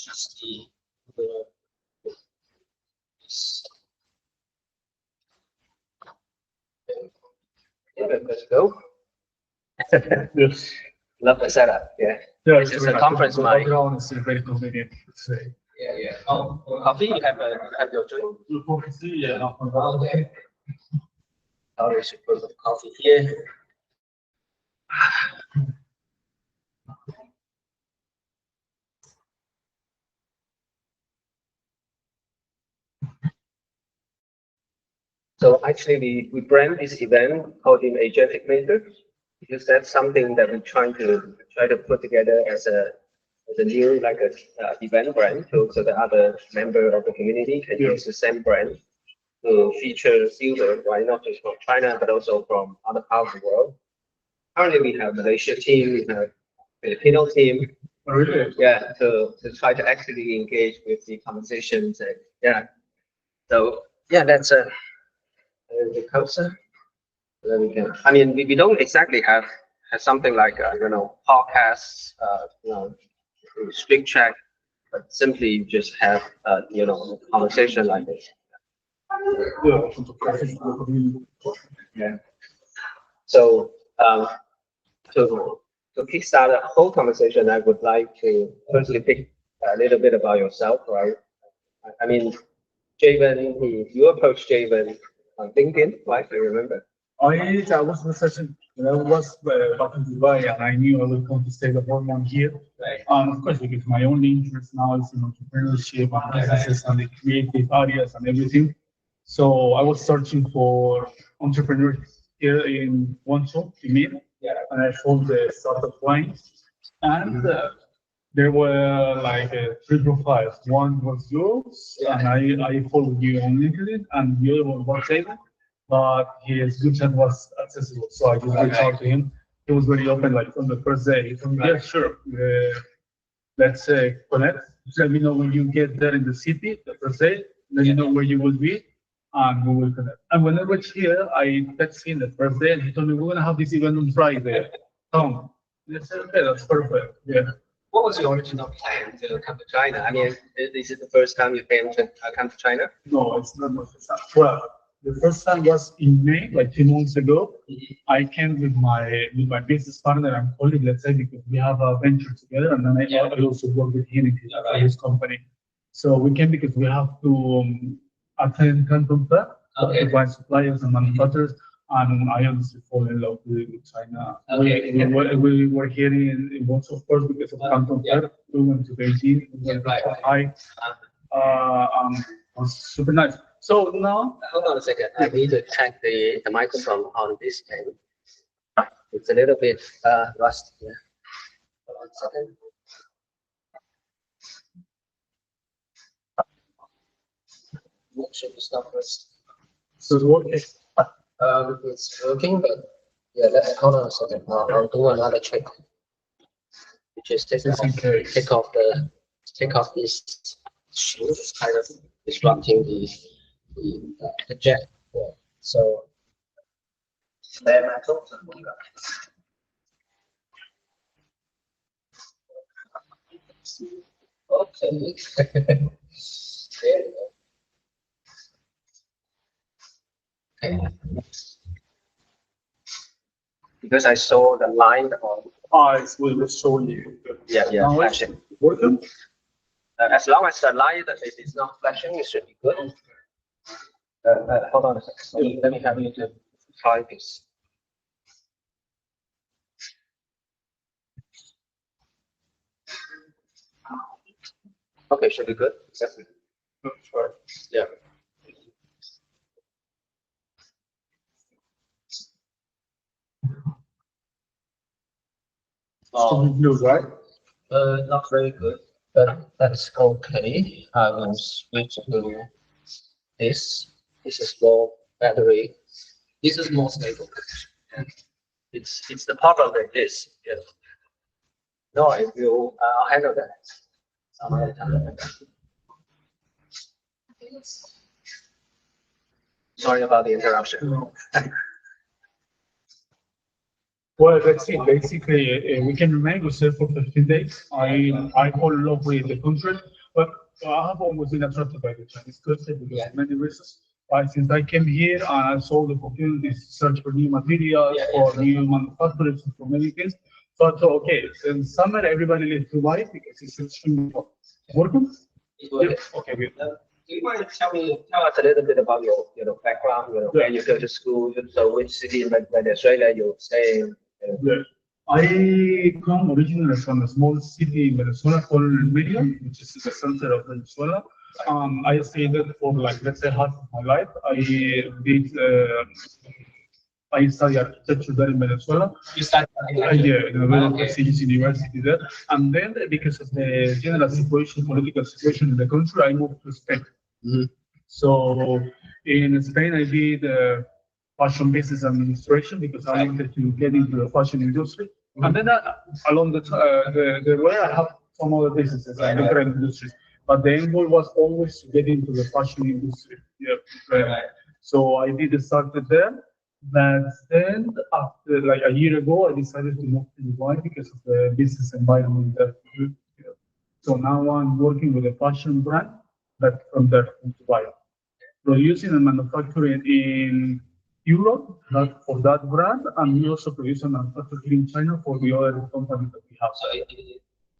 just the yeah, let's go. Yes. Love the setup. Yeah. Yeah, It's a conference mic. Background is very convenient to say. Yeah. Oh, coffee. You have your drink. Yeah. Okay. Oh, we should put the coffee here. So actually, we brand this event called the Agentic Maker because that's something that we're trying to put together as a new event brand, so the other member of the community can use the same brand to feature users, right? Not just from China but also from other parts of the world. Currently, we have Malaysia team, we have Filipino team. Oh, really? Yeah, to try to actively engage with the conversations. Yeah. So yeah, that's the culture. Then we can. I mean, we don't exactly have something like podcasts, strict check, but simply you just have a conversation like this. Yeah. So to kickstart a whole conversation, I would like to firstly pick a little bit about yourself, right? I mean, Javen, you approached Javen on LinkedIn, right? I remember. I was researching when I was back in Dubai, and I knew I was going to stay the whole month here. Right. Of course, because my only interest now is in entrepreneurship and businesses and the creative areas and everything. So I was searching for entrepreneurs here in Guangzhou, in Mid, and I found the startup line. And there were like three profiles. One was yours, and I followed you on LinkedIn, and the other one was David, but his website was accessible, so I just reached out to him. He was very open, like from the first day. He told me, yeah, sure, let's connect. Just let me know when you get there in the city, the first day, let me know where you will be, and we will connect. And when I reached here, I texted him the first day, and he told me, we're gonna have this event on Friday. Come. I said, okay, that's perfect. Yeah. What was your original plan to come to China? I mean, is it the first time you came to come to China? No, it's not my first time. Well, the first time was in May, like 2 months ago. I came with my business partner and colleague, let's say, because we have a venture together, and then I also work with him in his company. So we came because we have to attend Canton Fair to find suppliers and manufacturers. And I honestly fall in love with China. We were here in Guangzhou, of course, because of Canton Fair. We went to Beijing, we went to Shanghai. It was super nice. So now, hold on a second. I need to check the microphone on this pen. It's a little bit rusty here. Hold on a second. What should we stop first? so it's working. It's working, but yeah, hold on a second. I'll do another check. Just take off this shield. It's kind of disrupting the jet. Yeah. So bare metal. Okay. There we go. Okay. Because I saw the line on. It will show you. Yeah, now flashing. Working? As long as the light is not flashing, it should be good. Hold on a second. Let me have you to try this. Okay, should be good. Sure. Yeah. Blue, right? Not very good, but that's okay. I will switch to this. This is more battery. This is more stable. It's the problem like this. Yes. No, I'll handle that. Some other time. Sorry about the interruption. Well, let's see. Basically, we can remain with her for 15 days. I fall in love with the country, but I have always been attracted by the Chinese culture because of many reasons. But since I came here and I saw the opportunities to search for new materials, for new manufacturers, for many things, so I thought, okay, in summer everybody lives to buy because it's extremely hot. Working? Yeah. Okay, good. Do you mind tell us a little bit about your background, where you go to school, so which city in Venezuela you're staying? Yeah. I come originally from a small city in Venezuela called Miriam, which is the center of Venezuela. I stayed there for like, let's say, half of my life. I studied architecture there in Venezuela. You studied Yeah, in a very prestigious university there. And then, because of the general situation, political situation in the country, I moved to Spain. So in Spain, I did fashion business administration because I wanted to get into the fashion industry. And then along the way, I have some other businesses in different industries. But the end goal was always to get into the fashion industry. Yeah. So I did start there. But then, after like a year ago, I decided to move to Dubai because of the business environment there. So now I'm working with a fashion brand, but from there, from Dubai, producing and manufacturing in Europe that for that brand, and we also produce and manufacture in China for the other companies that we have.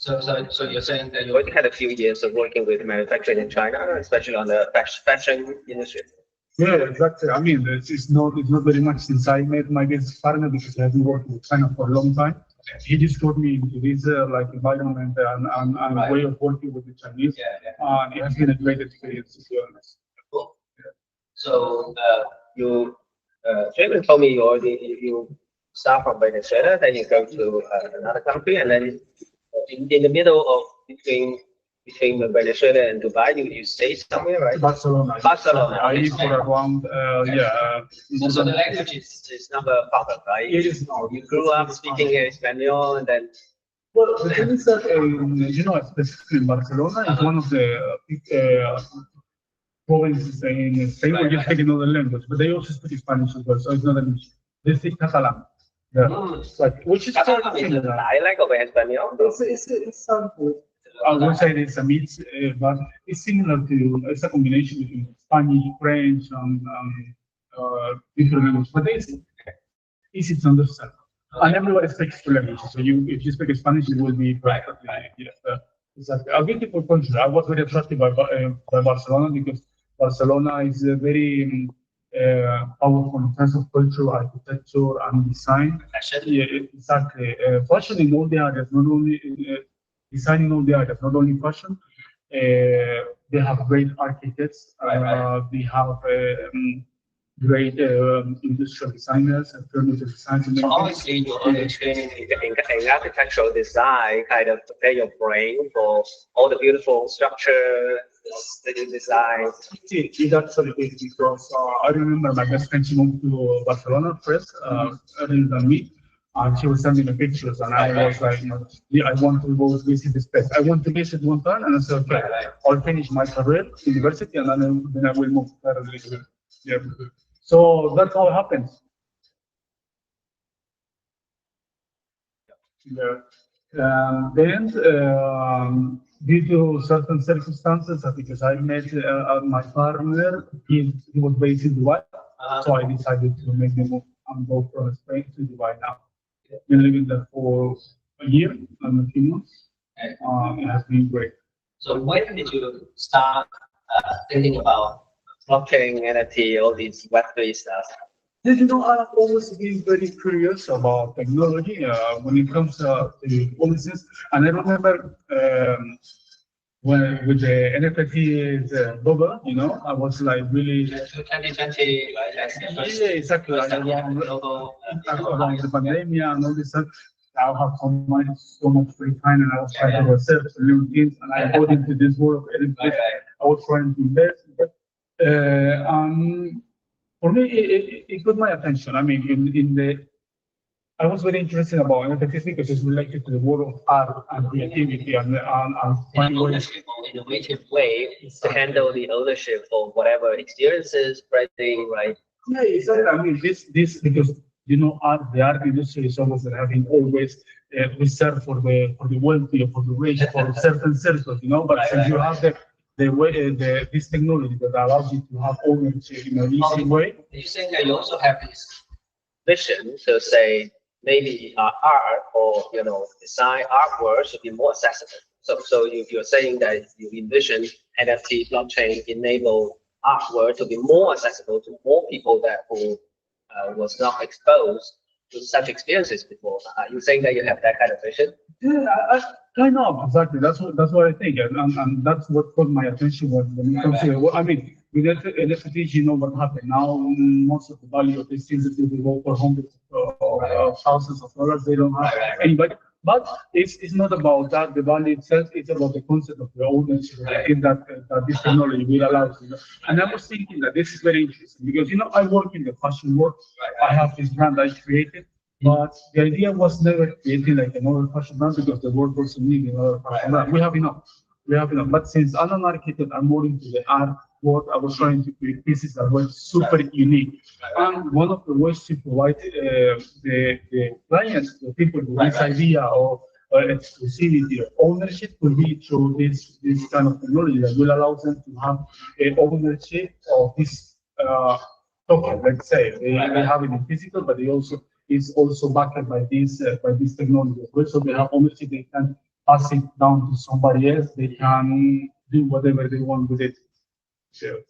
So you're saying that you already had a few years of working with manufacturing in China, especially on the fashion industry. Yeah, exactly. I mean, it's not very much since I met my business partner because I have been working with China for a long time. He just got me into this like environment and way of working with the Chinese. And it has been a great experience, to be honest. Cool. So you Jason told me you start from Venezuela, then you go to another country, and then in the middle of between Venezuela and Dubai, you stay somewhere, right? Barcelona. I live for around So the language is not a problem, right? It is not. You grew up speaking Espanol, and then. Well, the thing is that specifically in Barcelona is one of the provinces in Spain where you speak another language, but they also speak Spanish as well, so it's not an issue. They speak Catalan. Yeah. Which is a dialect of Espanol. It's something. I would say it's a mix, but it's similar to, it's a combination between Spanish, French, and different languages, but it's easy to understand. And everybody speaks two languages, so if you speak Spanish, it will be practically, exactly. A beautiful country. I was very attracted by Barcelona because Barcelona is very powerful in terms of culture, architecture, and design. Yeah, exactly. Fashion in all the areas, not only design in all the areas, not only fashion. They have great architects. They have great industrial designers and furniture designers. So obviously, you're understanding in architectural design, kind of prepare your brain for all the beautiful structure, the design. It actually is because I remember my best friend, she moved to Barcelona first, earlier than me. And she was sending me pictures, and I was like, I want to go visit this place. I want to visit one time, and I said, okay, I'll finish my career, university, and then I will move there a little bit. Yeah. So that's how it happens. Yeah. Then, due to certain circumstances, because I met my partner, he was based in Dubai, so I decided to make the move and go from Spain to Dubai now. Been living there for a year and a few months. It has been great. So when did you start thinking about blockchain, NFT, all these Web3 stuff? I've always been very curious about technology when it comes to policies. And I remember when with the NFT bubble, I was like really 2020, right? Yeah, exactly. Like around the pandemic and all this stuff. I have so much free time, and I was trying to research new things, and I got into this world of NFT. I was trying to invest, but for me, it got my attention. I mean, I was very interested about NFTs because it's related to the world of art and creativity and innovative way to handle the ownership of whatever experiences, branding, right? Yeah, exactly. I mean, this because the art industry is always having always reserved for the wealthy or for the rich for certain circles, But since you have the way this technology that allows you to have ownership in an easy way. Do you think that you also have this vision to say maybe art or design artwork should be more accessible? So you're saying that you envision NFT blockchain enable artwork to be more accessible to more people that who was not exposed to such experiences before. Are you saying that you have that kind of vision? Yeah, kind of exactly. That's what I think, and that's what caught my attention when it comes to it. Well, I mean, with NFTs, you know what happened. Now most of the value of these things is will go for hundreds of thousands of dollars. They don't have anybody. But it's not about that, the value itself, it's about the concept of the ownership that this technology will allow us. And I was thinking that this is very interesting because, I work in the fashion world. I have this brand I created, but the idea was never creating like another fashion brand because the world doesn't need another fashion brand. We have enough. But since I'm an architect, I'm more into the art world. I was trying to create pieces that were super unique. And one of the ways to provide the clients, the people with this idea of exclusivity or ownership would be through this kind of technology that will allow them to have ownership of this token. Let's say they have it in physical, but it's also backed by this technology. So they have ownership. They can pass it down to somebody else. They can do whatever they want with it. Right.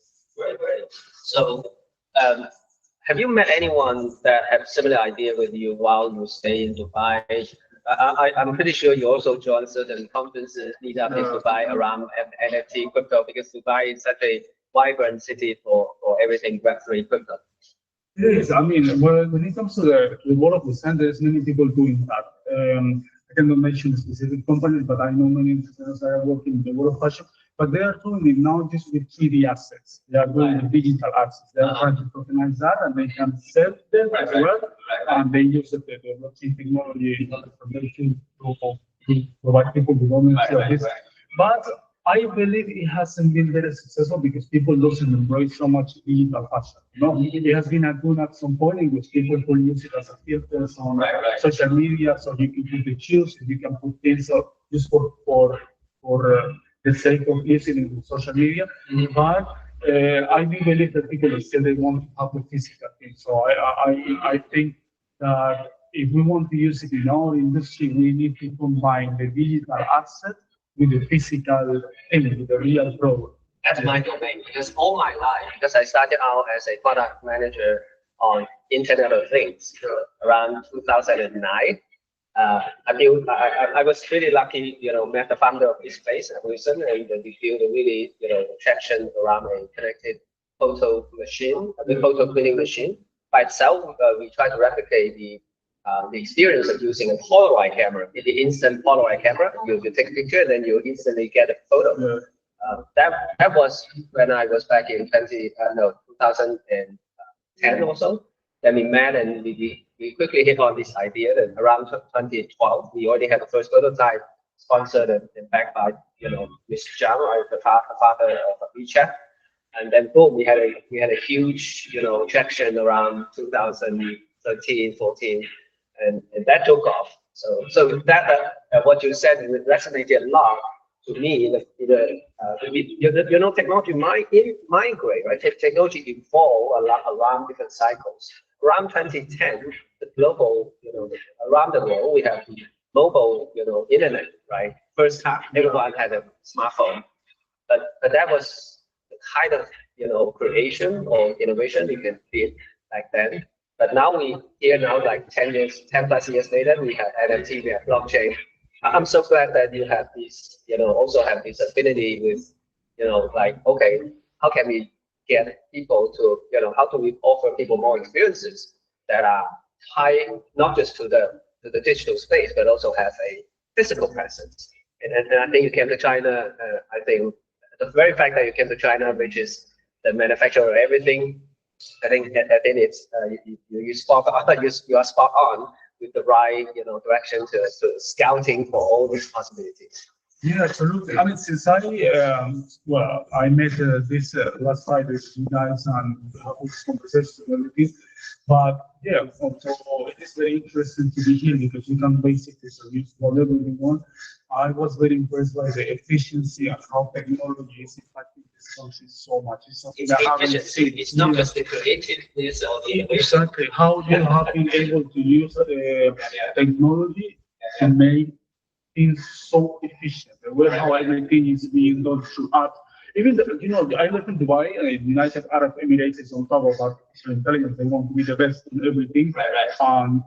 So, have you met anyone that have similar idea with you while you stay in Dubai? I'm pretty sure you also join certain conferences, meet up in Dubai around NFT crypto because Dubai is such a vibrant city for everything Web3 crypto. Yes, I mean, when it comes to the world of design, there's many people doing that. I cannot mention specific companies, but I know many entrepreneurs that are working in the world of fashion. But they are doing it now just with 3D assets. They are doing the digital assets. They are trying to tokenize that, and they can sell them as well. And they use the blockchain technology in order for them to provide people with ownership of this. But I believe it hasn't been very successful because people doesn't embrace so much digital fashion. It has been a boom at some point in which people will use it as a filter on social media, so you can put the shoes, you can put things just for the sake of using it in social media. But I do believe that people still they want to have the physical thing. So I think that if we want to use it in our industry, we need to combine the digital asset with the physical thing, with the real product. That's my domain because all my life, because I started out as a product manager on Internet of Things around 2009. I was really lucky, met the founder of this space, Wilson, and we built a really, traction around a connected photo machine, the photo cleaning machine. By itself, we try to replicate the experience of using a Polaroid camera, the instant Polaroid camera. You take a picture, and then you instantly get a photo. That was when I was back in 2010 or so. Then we met and we quickly hit on this idea that around 2012, we already had the first prototype sponsored and backed by, Mr. Jiang, the father of WeChat. And then boom, we had a huge, traction around 2013, 14, and that took off. So that what you said resonated a lot to me. Technology migrate, right? Technology evolve a lot around different cycles. Around 2010, the global, around the world, we have the mobile, internet, right? First time, everyone had a smartphone, but that was the kind of, creation or innovation you can create back then. But now like 10 plus years later, we have NFT, we have blockchain. I'm so glad that you have this, also have this affinity with, okay, how can we get people to, how do we offer people more experiences that are high, not just to the digital space, but also have a physical presence. And I think you came to China, I think the very fact that you came to China, which is the manufacturer of everything, I think it's you are spot on with the right direction to scouting for all these possibilities. Yeah, absolutely. I mean, since I met this last Friday with you guys and have this conversation and everything, But yeah, so it is very interesting to be here because you can basically produce whatever you want. I was very impressed by the efficiency and how technology is impacting this country so much. It's something It's that I haven't efficiency. seen. It's not just the creativeness or the innovation. Exactly how you have been able to use technology to make things so efficient. The way how everything is being done through apps. Even I live in Dubai, United Arab Emirates is on top of artificial intelligence. They want to be the best in everything, and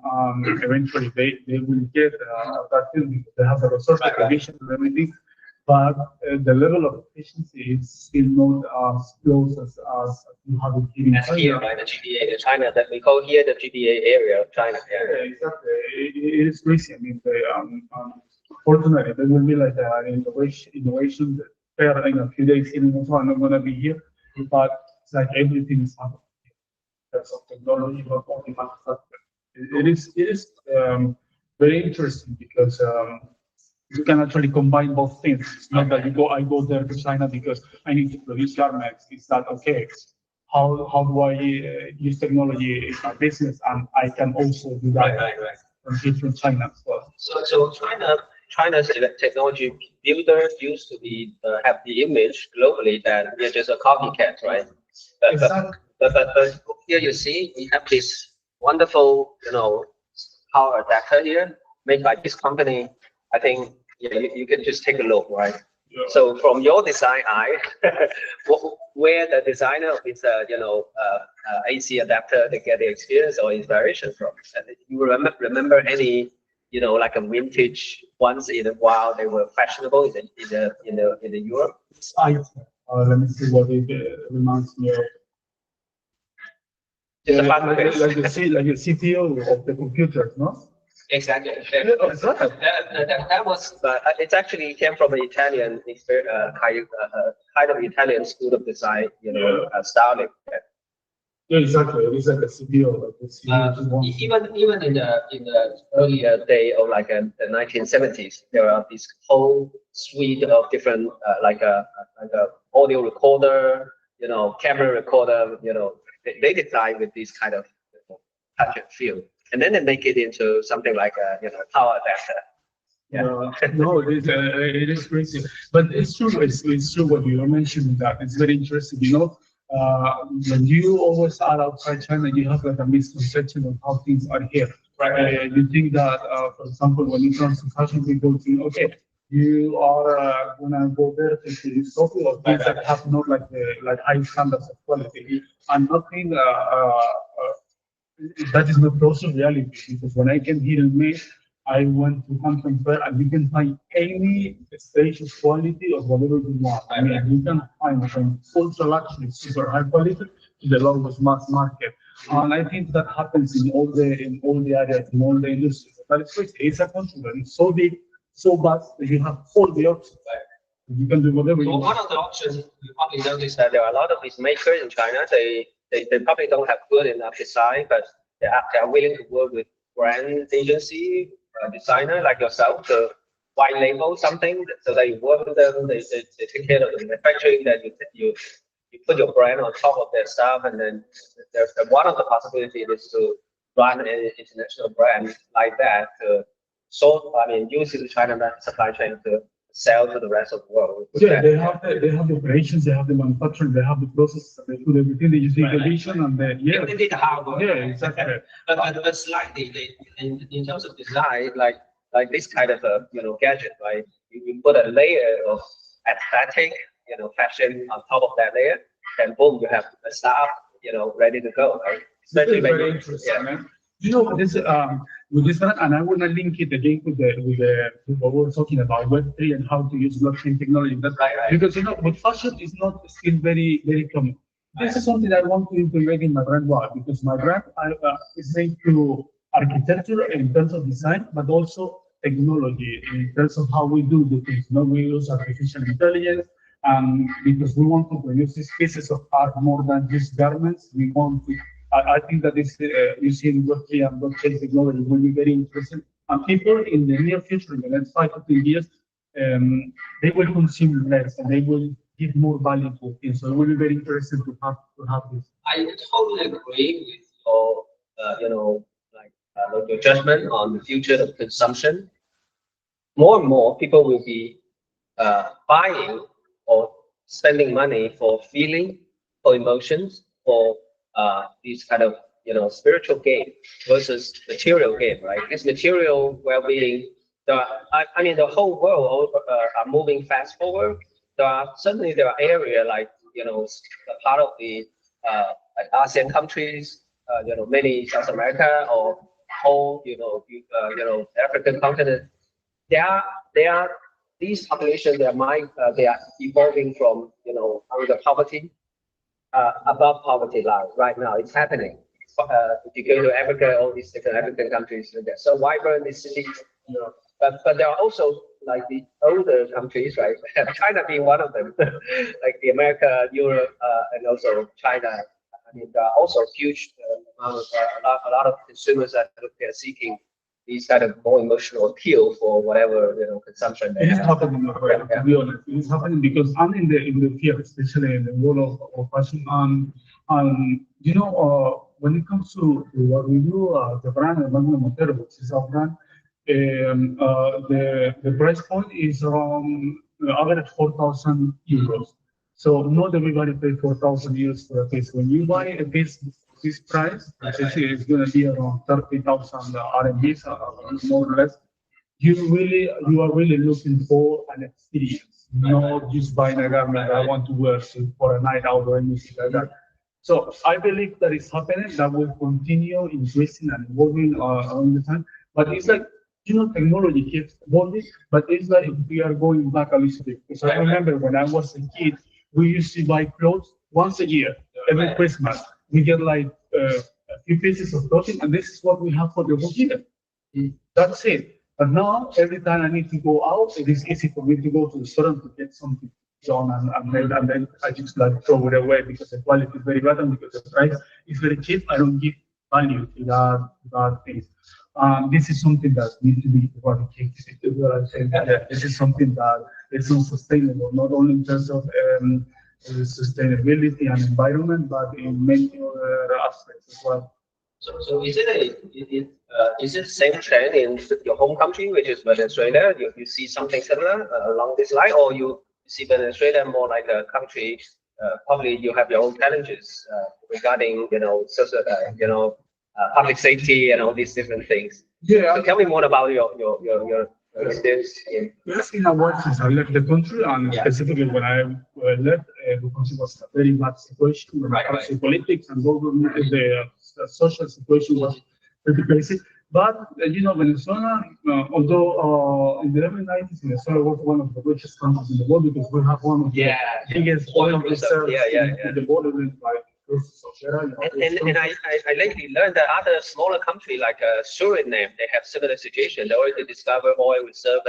eventually they will get that thing because they have the resource, the provision, and everything. But the level of efficiency is still not as close as you have it here in As China. here, right? The GDA, the China that we call here the GDA area of China. Yeah, exactly. It is crazy. I mean, fortunately, there will be like an innovation fair in a few days in Venezuela. I'm not going to be here, but it's like everything is happening in terms of technology, not only manufacturing. It is very interesting because you can actually combine both things. It's not that I go there to China because I need to produce garments. It's that okay? How do I use technology in my business, and I can also do that from here from China as well. So China's technology builders used to be have the image globally that we are just a copycat, right? Exactly. But here you see we have this wonderful power adapter here made by this company. I think you can just take a look, right? Yeah. So from your design eye, where the designer of this AC adapter they get the experience or inspiration from, and you remember any like a vintage ones in a while they were fashionable in the Europe. Let me see what it reminds me of. Like the CTO of the computers, no? Exactly. That was. It actually came from an Italian kind of Italian school of design, styling. Yeah, exactly. It is like a CPO. Even in the earlier day of like the 1970s, there are this whole suite of different like a audio recorder, camera recorder, they design with this kind of touch and feel, and then they make it into something like a power adapter. Yeah. No, it is crazy, but it's true. It's true what you are mentioning. That it's very interesting. When you always are outside China, you have like a misconception of how things are here. Right. You think that, for example, when you come to fashion, people think, okay, you are gonna go there to see coffee or things that have not like high standards of quality, and nothing. That is not also reality because when I came here in May, I went to Hampton Fair and you can find any stage of quality of whatever you want. I mean, you can find from ultra luxury, super high quality to the lowest mass market. And I think that happens in all the areas, in all the industries. But it's a country that is so big, so vast that you have all the options. You can do whatever you want. One of the options you probably notice that there are a lot of these makers in China. They probably don't have good enough design, but they are willing to work with brand agency designer like yourself to white label something so that you work with them. They take care of the manufacturing. That you put your brand on top of their stuff, and then there's one of the possibilities is to run an international brand like that to use the China supply chain to sell to the rest of the world. Yeah, they have the operations, they have the manufacturing, they have the process, they do everything. They use the vision and then they did the hard work. Yeah, exactly. but slightly, in terms of design, like this kind of gadget, right? You put a layer of aesthetic, fashion on top of that layer, and boom, you have a startup, ready to go, right? Especially very interesting, man. This with this one, and I want to link it again with what we were talking about Web3 and how to use blockchain technology. Because with fashion is not still very very common. This is something I want to integrate in my brand. Why? Because my brand is linked to architecture in terms of design, but also technology in terms of how we do the things. We use artificial intelligence. Because we want to produce these pieces of art more than just garments, we want to. I think that this using Web3 and blockchain technology will be very interesting. And people in the near future, in the next 5 to 10 years, they will consume less and they will give more value to things. So it will be very interesting to have this. I totally agree with your your judgment on the future of consumption, more and more people will be buying or spending money for feeling, for emotions, for these kind of spiritual gain versus material gain, right? This material well-being, I mean, the whole world are moving fast forward. Certainly there are areas like a part of the like ASEAN countries, many South America or whole African continent. They are these populations. They are evolving from under poverty above poverty line right now. It's happening. If you go to Africa, all these different African countries, they're so vibrant, these cities. But there are also like the older countries, right? China being one of them, like the America, Europe, and also China. I mean, there are also huge amount of a lot of consumers that they're seeking these kind of more emotional appeal for whatever consumption they It is have. happening, to be honest. It is happening because I'm in the field, especially in the world of fashion. When it comes to what we do, the brand Mentero, which is our brand, the price point is around average 4,000 euros. So not everybody pay 4,000 euros for a piece. When you buy a piece this price, it's going to be around 30,000 RMBs, more or less. You are really looking for an experience, not just buying a garment I want to wear for a night out or anything like that. So I believe that is happening. That will continue increasing and evolving all the time. But it's like technology keeps evolving. But it's like we are going back a little bit. Because I remember when I was a kid, we used to buy clothes once a year, every Christmas. We get like a few pieces of clothing, and this is what we have for the whole year. That's it. But now, every time I need to go out, it is easy for me to go to the store and to get something done, and then I just like throw it away because the quality is very bad and because the price is very cheap. I don't give value to that things. This is something that needs to be eradicated. This is something that is unsustainable, not only in terms of sustainability and environment, but in many other aspects as well. So is it the same trend in your home country, which is Venezuela? You see something similar along this line, or you see Venezuela more like a country? Probably you have your own challenges regarding social, public safety and all these different things. Yeah. So tell me more about your experience. Yes, in a way, since I left the country, and specifically when I left, the country was a very bad situation. Right. Politics and government, the social situation was pretty crazy. But Venezuela, although in the early 90s, Venezuela was one of the richest countries in the world because we have one of the biggest oil reserves in the world. And I lately learned that other smaller countries like Suriname, they have similar situation. They already discover oil reserve,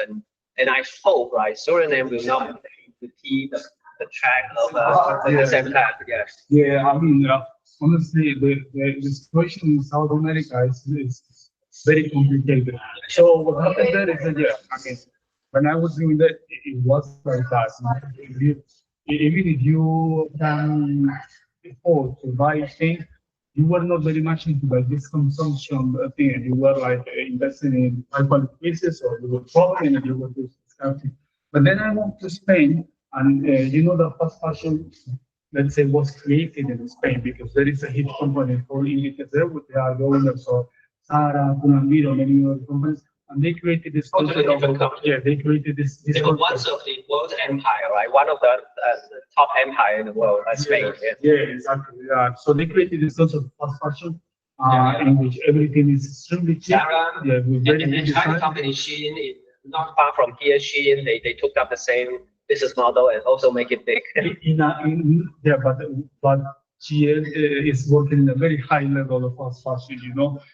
and I hope Suriname will not repeat the track of the same path. Yes. Yeah, I mean, honestly, the situation in South America is very complicated. So what happened there is that I mean, when I was doing that, it was like that. Even if you can afford to buy things, you were not very much into like this consumption thing. You were like investing in high quality pieces, or you were traveling and you were discounting. But then I went to Spain, and the fast fashion, let's say, was created in Spain because there is a huge company called Innovate there, which they are the owners of Zara, Pull&Bear, many other companies. And they created this concept they created this. They were one of the world empire, right? One of the top empire in the world, Spain. Yeah, exactly. Yeah. So they created this concept of fast fashion, in which everything is extremely cheap. And China company Shein, not far from here, Shein, they took up the same business model and also make it big. But Jiang is working at a very high level of fast fashion.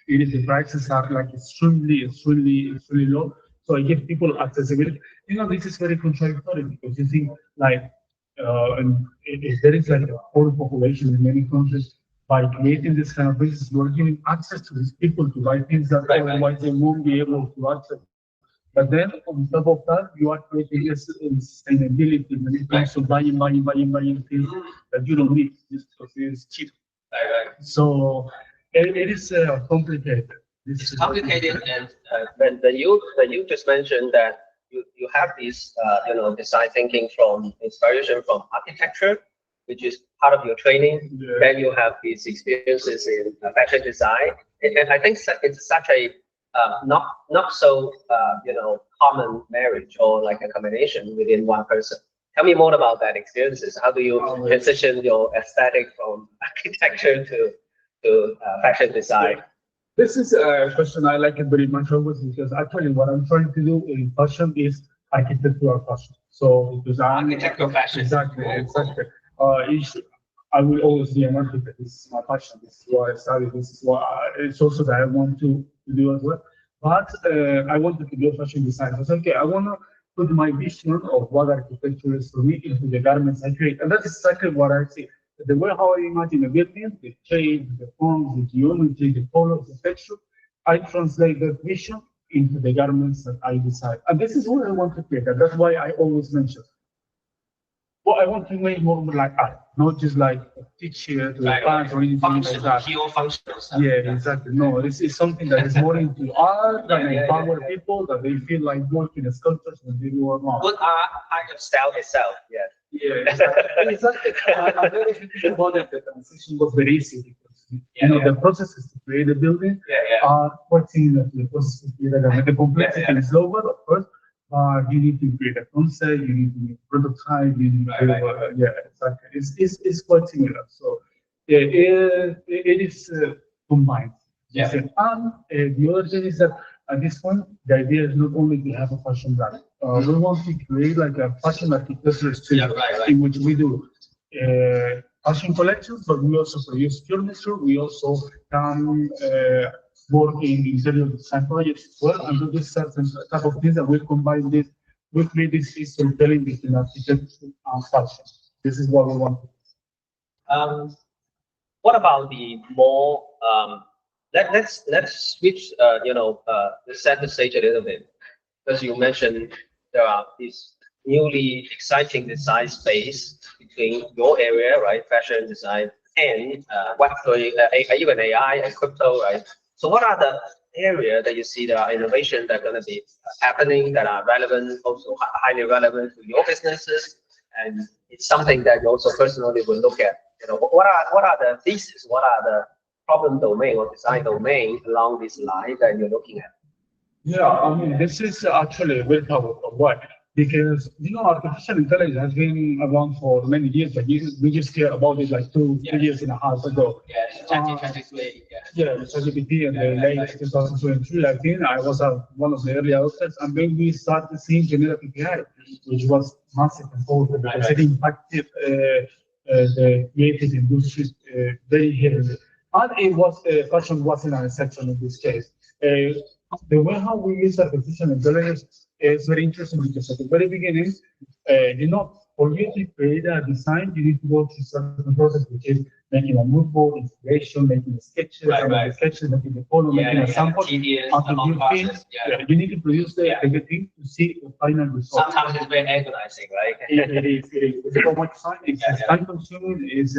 The prices are like extremely low. So I give people accessibility. This is very contradictory because you think like if there is like a poor population in many countries, by creating this kind of business, you are giving access to these people to buy things that otherwise they won't be able to access. But then on top of that, you are creating this sustainability when it comes to buying things that you don't need just because it is cheap. So It is complicated. It's complicated, and when you just mentioned that you have this design thinking from inspiration from architecture, which is part of your training. Yeah. Then you have these experiences in fashion design, and I think it's such a not so common marriage or like a combination within one person. Tell me more about that experiences. How do you transition your aesthetic from architecture to fashion design? This is a question I like it very much always because actually what I'm trying to do in fashion is architectural fashion. So because I'm Architectural fashion. Exactly. I will always be an architect. This is my passion. This is what I study. This is what it's also that I want to do as well. But I wanted to do fashion design. I was okay. I want to put my vision of what architecture is for me into the garments I create, and that's exactly what I see. The way how I imagine a building, the shape, the form, the geometry, the colors, the texture, I translate that vision into the garments that I decide. And this is what I want to create. And that's why I always mention well, I want to make more like art, not just like a teacher to the pants or anything like that. Pure functional stuff. Yeah, exactly. No, this is something that is more into art that empower people that they feel like working as sculptors when they do art. Good art, kind of style itself. Yeah. Yeah, exactly. I never think about it. The transition was very easy because the processes to create a building are quite similar to the process to create a garment. The complexity is lower, of course, but you need to create a concept, you need to make a prototype, you need to exactly. It's quite similar. So it is combined. Yeah. And the other thing is that at this point, the idea is not only to have a fashion brand. We want to create like a fashion architecture studio in which we do fashion collections, but we also produce furniture. We also can work in interior design projects as well, and do this certain type of things that we combine this. We create this storytelling between architecture and fashion. This is what we want. What about the more let's switch set the stage a little bit, because you mentioned there are these newly exciting design space between your area, right, fashion design, and even AI and crypto, right? So what are the area that you see there are innovation that are going to be happening that are relevant, also highly relevant to your businesses, and it's something that you also personally will look at. What are the thesis? What are the problem domain or design domain along this line that you're looking at? Yeah, I mean, this is actually a very powerful. Why? Because artificial intelligence has been around for many years, but we just hear about it like 2 years and a half ago. Yeah, ChatGPT. ChatGPT in the late 2023, I think I was one of the early adopters, and then we started seeing generative AI, which was massive and powerful because it impacted the creative industry very heavily. And it was fashion wasn't an exception in this case. The way how we use artificial intelligence is very interesting because at the very beginning, for you to create a design, you need to go through certain process, which is making a mood board, inspiration, making the sketches, the sketches, making the color, making a sample. You need to produce everything to see the final result. Sometimes it's very agonizing, right? It is. It's so much time. It's time consuming. It's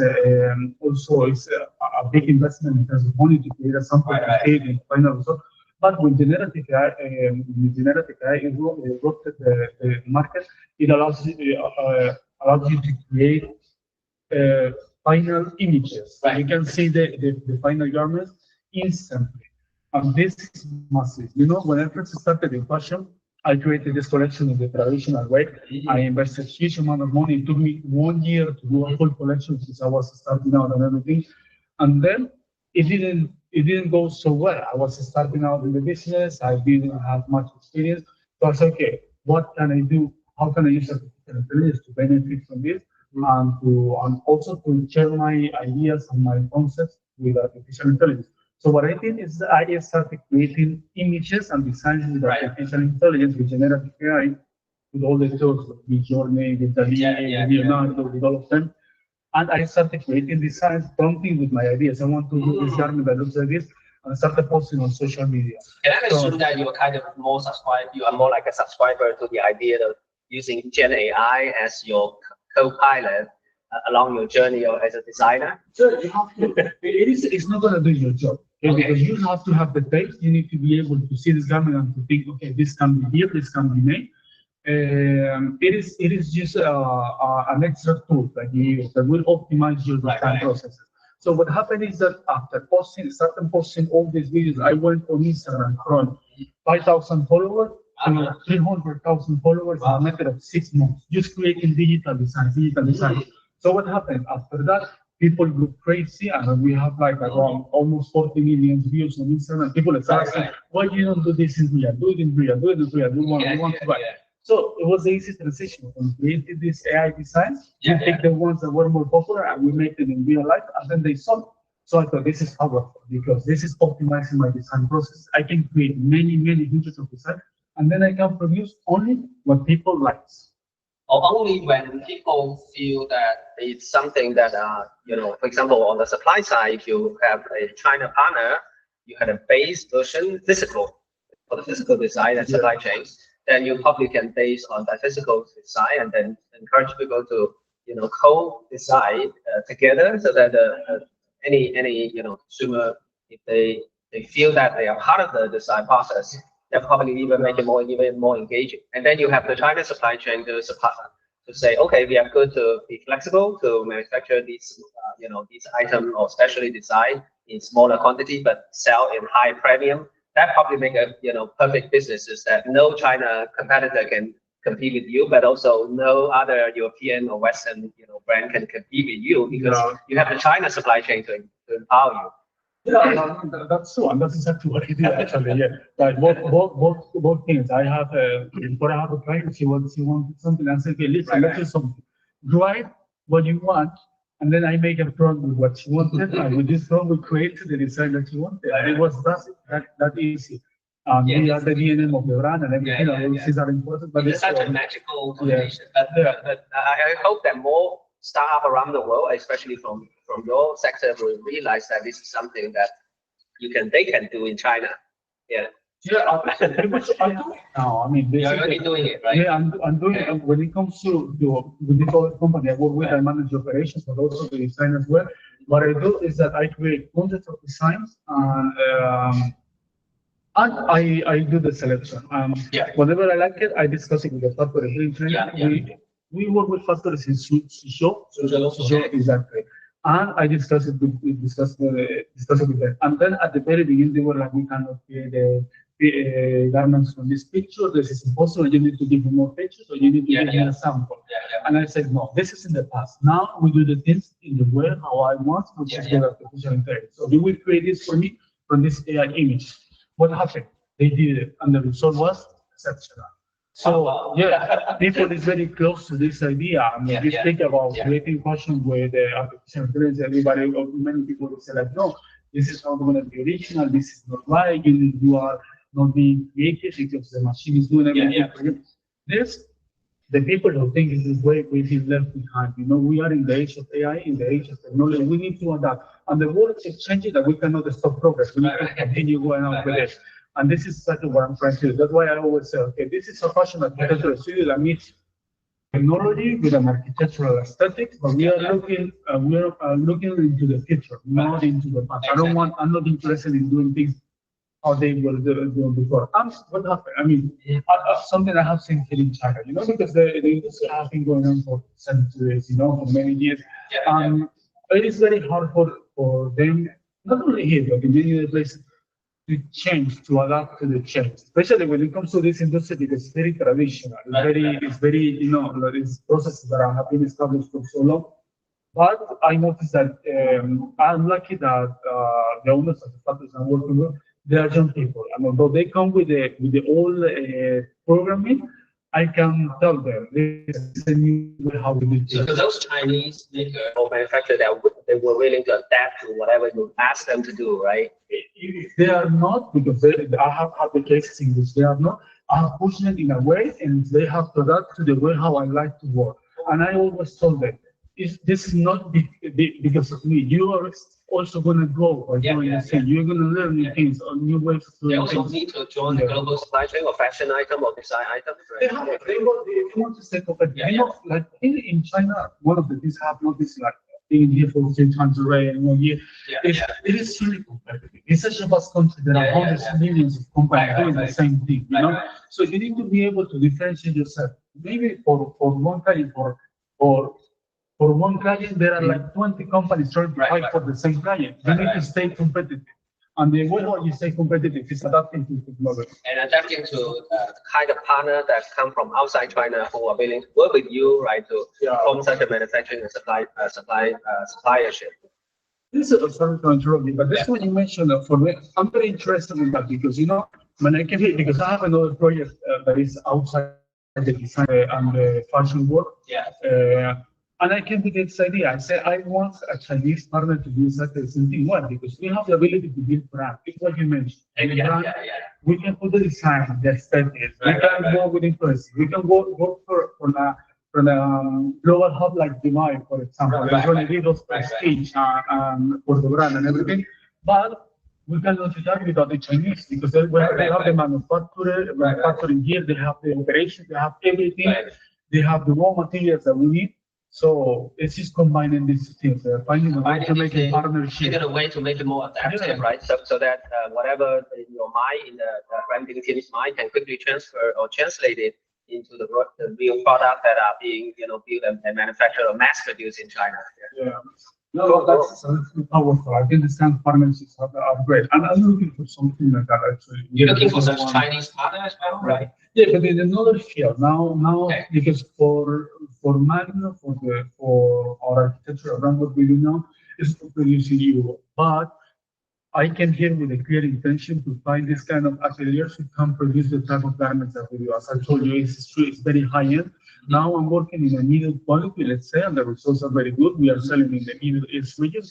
also a big investment in terms of money to create a sample to see the final result. But with generative AI, it worked at the market. It allows you to create final images. You can see the final garments instantly. And this is massive. When I first started in fashion, I created this collection in the traditional way. I invested a huge amount of money. It took me 1 year to do a full collection since I was starting out and everything. And then it didn't go so well. I was starting out in the business. I didn't have much experience. So I said, okay, what can I do? How can I use artificial intelligence to benefit from this and also to share my ideas and my concepts with artificial intelligence? So what I did is I started creating images and designs with artificial intelligence, with generative AI, with all the tools, with Midjourney, with Dali, with Leonardo, with all of them. And I started creating designs, prompting with my ideas. I want to do this garment that looks like this, and I started posting on social media. Can I assume that you are kind of more subscribed? You are more like a subscriber to the idea of using Gen AI as your co-pilot along your journey or as a designer? So you have to, it's not going to do your job. Okay? Because you have to have the taste. You need to be able to see this garment and to think, okay, this can be here, this can be made. It is just an extra tool that will optimize your design processes. So what happened is that after starting posting all these videos, I went on Instagram from 5,000 followers to 300,000 followers in a matter of 6 months, just creating digital design. So what happened after that? People go crazy, and we have like around almost 40 million views on Instagram. People are asking, why you don't do this in real? Do it in real, do it in real. We want to buy. So it was the easy transition. When we created these AI designs, we take the ones that were more popular and we make them in real life, and then they sold. So I thought this is powerful because this is optimizing my design process. I can create many hundreds of designs, and then I can produce only what people like. Or only when people feel that it's something that, for example, on the supply side, if you have a China partner, you had a base version physical for the physical design and supply chain. Then you probably can base on that physical design and then encourage people to, co-design together so that any consumer, if they feel that they are part of the design process, they'll probably even make it even more engaging. And then you have the China supply chain to say, okay, we are going to be flexible to manufacture these, these items or specially designed in smaller quantity, but sell in high premium. That probably make a perfect business, is that no China competitor can compete with you, but also no other European or Western brand can compete with you because you have the China supply chain to empower you. Yeah, that's true, and that's exactly what I do actually. Yeah, like both things. I have before I have a client, she wants something, and I say, okay, listen, let's do something. Write what you want, and then I make a prompt with what she wanted, and with this prompt, we create the design that she wanted. And it was that easy. We are the DNA of the brand, and everything. Those things are important, but it's such a magical combination. But I hope that more startups around the world, especially from your sector, will realize that this is something that they can do in China. Yeah. Yeah, pretty much I do it now. I mean, you're already doing it, right? Yeah, I'm doing it. When it comes to with this other company I work with, I manage operations, but also the design as well. What I do is that I create hundreds of designs, and I do the selection. Whenever I like it, I discuss it with the factory here in China. We work with factories in Suzhou, exactly. And I discussed it with them. And then at the very beginning, they were like, we cannot create garments from this picture. This is impossible. You need to give me more pictures, or you need to give me a sample. And I said, no, this is in the past. Now we do the things in the way how I want, which is with artificial intelligence. So you will create this for me from this AI image. What happened? They did it, and the result was exceptional. So people is very close to this idea. I mean, you think about creating fashion with artificial intelligence. Many people will say like, no, this is not going to be original. This is not right. You are not being creative because the machine is doing everything for you. The people who think this is way we feel left behind. We are in the age of AI, in the age of technology. We need to adapt, and the world is changing. That we cannot stop progress. We need to continue going on with it. And this is exactly what I'm trying to do. That's why I always say, okay, this is a fashion architectural studio that meets technology with an architectural aesthetic, but we are looking into the future, not into the past. I'm not interested in doing things how they were doing before. What happened? I mean, something I have seen here in China, because the industry has been going on for centuries, for many years. It is very hard for them, not only here, but in many other places, to change, to adapt to the change, especially when it comes to this industry, because it's very traditional. It's very, it's processes that have been established for so long. But I noticed that I'm lucky that the owners of the factories I'm working with, they are young people, and although they come with the old programming, I can tell them this is a new way how we do things. So those Chinese makers or manufacturers, they were willing to adapt to whatever you ask them to do, right? They are not, because I have had the cases in which they are not. I have pushed them in a way, and they have to adapt to the way how I like to work. And I always told them, this is not because of me. You are also going to grow or doing the same. You're going to learn new things or new ways of doing things. They also need to join the global supply chain or fashion item or design item. Right? They want to stay competitive. Like in China, one of the things I have noticed, like being here for 10 times already in 1 year, it is really competitive. It's such a vast country. There are hundreds of millions of companies doing the same thing, you know? So you need to be able to differentiate yourself. Maybe for one client, for one client, there are like 20 companies trying to fight for the same client. You need to stay competitive. And the way you stay competitive is adapting to technology. And adapting to the kind of partner that come from outside China who are willing to work with you, right, to form such a manufacturing and suppliership. This is sorry to interrupt you, but this one you mentioned for me, I'm very interested in that because when I came here, because I have another project that is outside the design and the fashion world. And I came to this idea. I said, I want a Chinese partner to do exactly the same thing. Why? Because we have the ability to build brand. It's what you mentioned. We can put the design, the aesthetics. We can go with influence. We can go from a global hub like Dubai, for example. There's going to be those prestige for the brand and everything. But we cannot do that without the Chinese because they have the manufacturing here, they have the operation, they have everything. They have the raw materials that we need. So it's just combining these things, finding a way to make a partnership. Finding a way to make it more adaptive, right? So that whatever in your mind, in the branding team's mind, can quickly transfer or translate it into the real product that are being, built and manufactured or mass produced in China. No, that's powerful. I think this kind of partnerships are great. And I'm looking for something like that actually. You're looking for such Chinese partners, right? Yeah, but in another field now, because for our architecture around what we do now is to produce in Europe. But I came here with a clear intention to find this kind of ateliers who can produce the type of garments that we do. As I told you, it's very high end. Now I'm working in a middle quality, let's say, and the results are very good. We are selling in the Middle East region.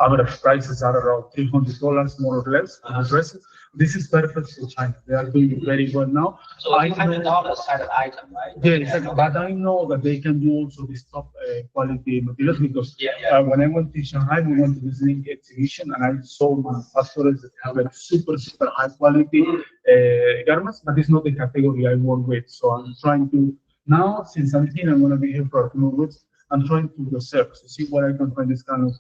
Average prices are around $300 more or less for the dresses. This is perfect for China. They are doing it very well now. So $100 kind of item, right? Yeah, exactly. But I know that they can do also this top quality materials because when I went to Shanghai, we went to this Link exhibition and I saw manufacturers that have like super high quality garments, but it's not the category I work with. So I'm trying to now, since I'm here, I'm going to be here for a few weeks. I'm trying to research to see what I can find this kind of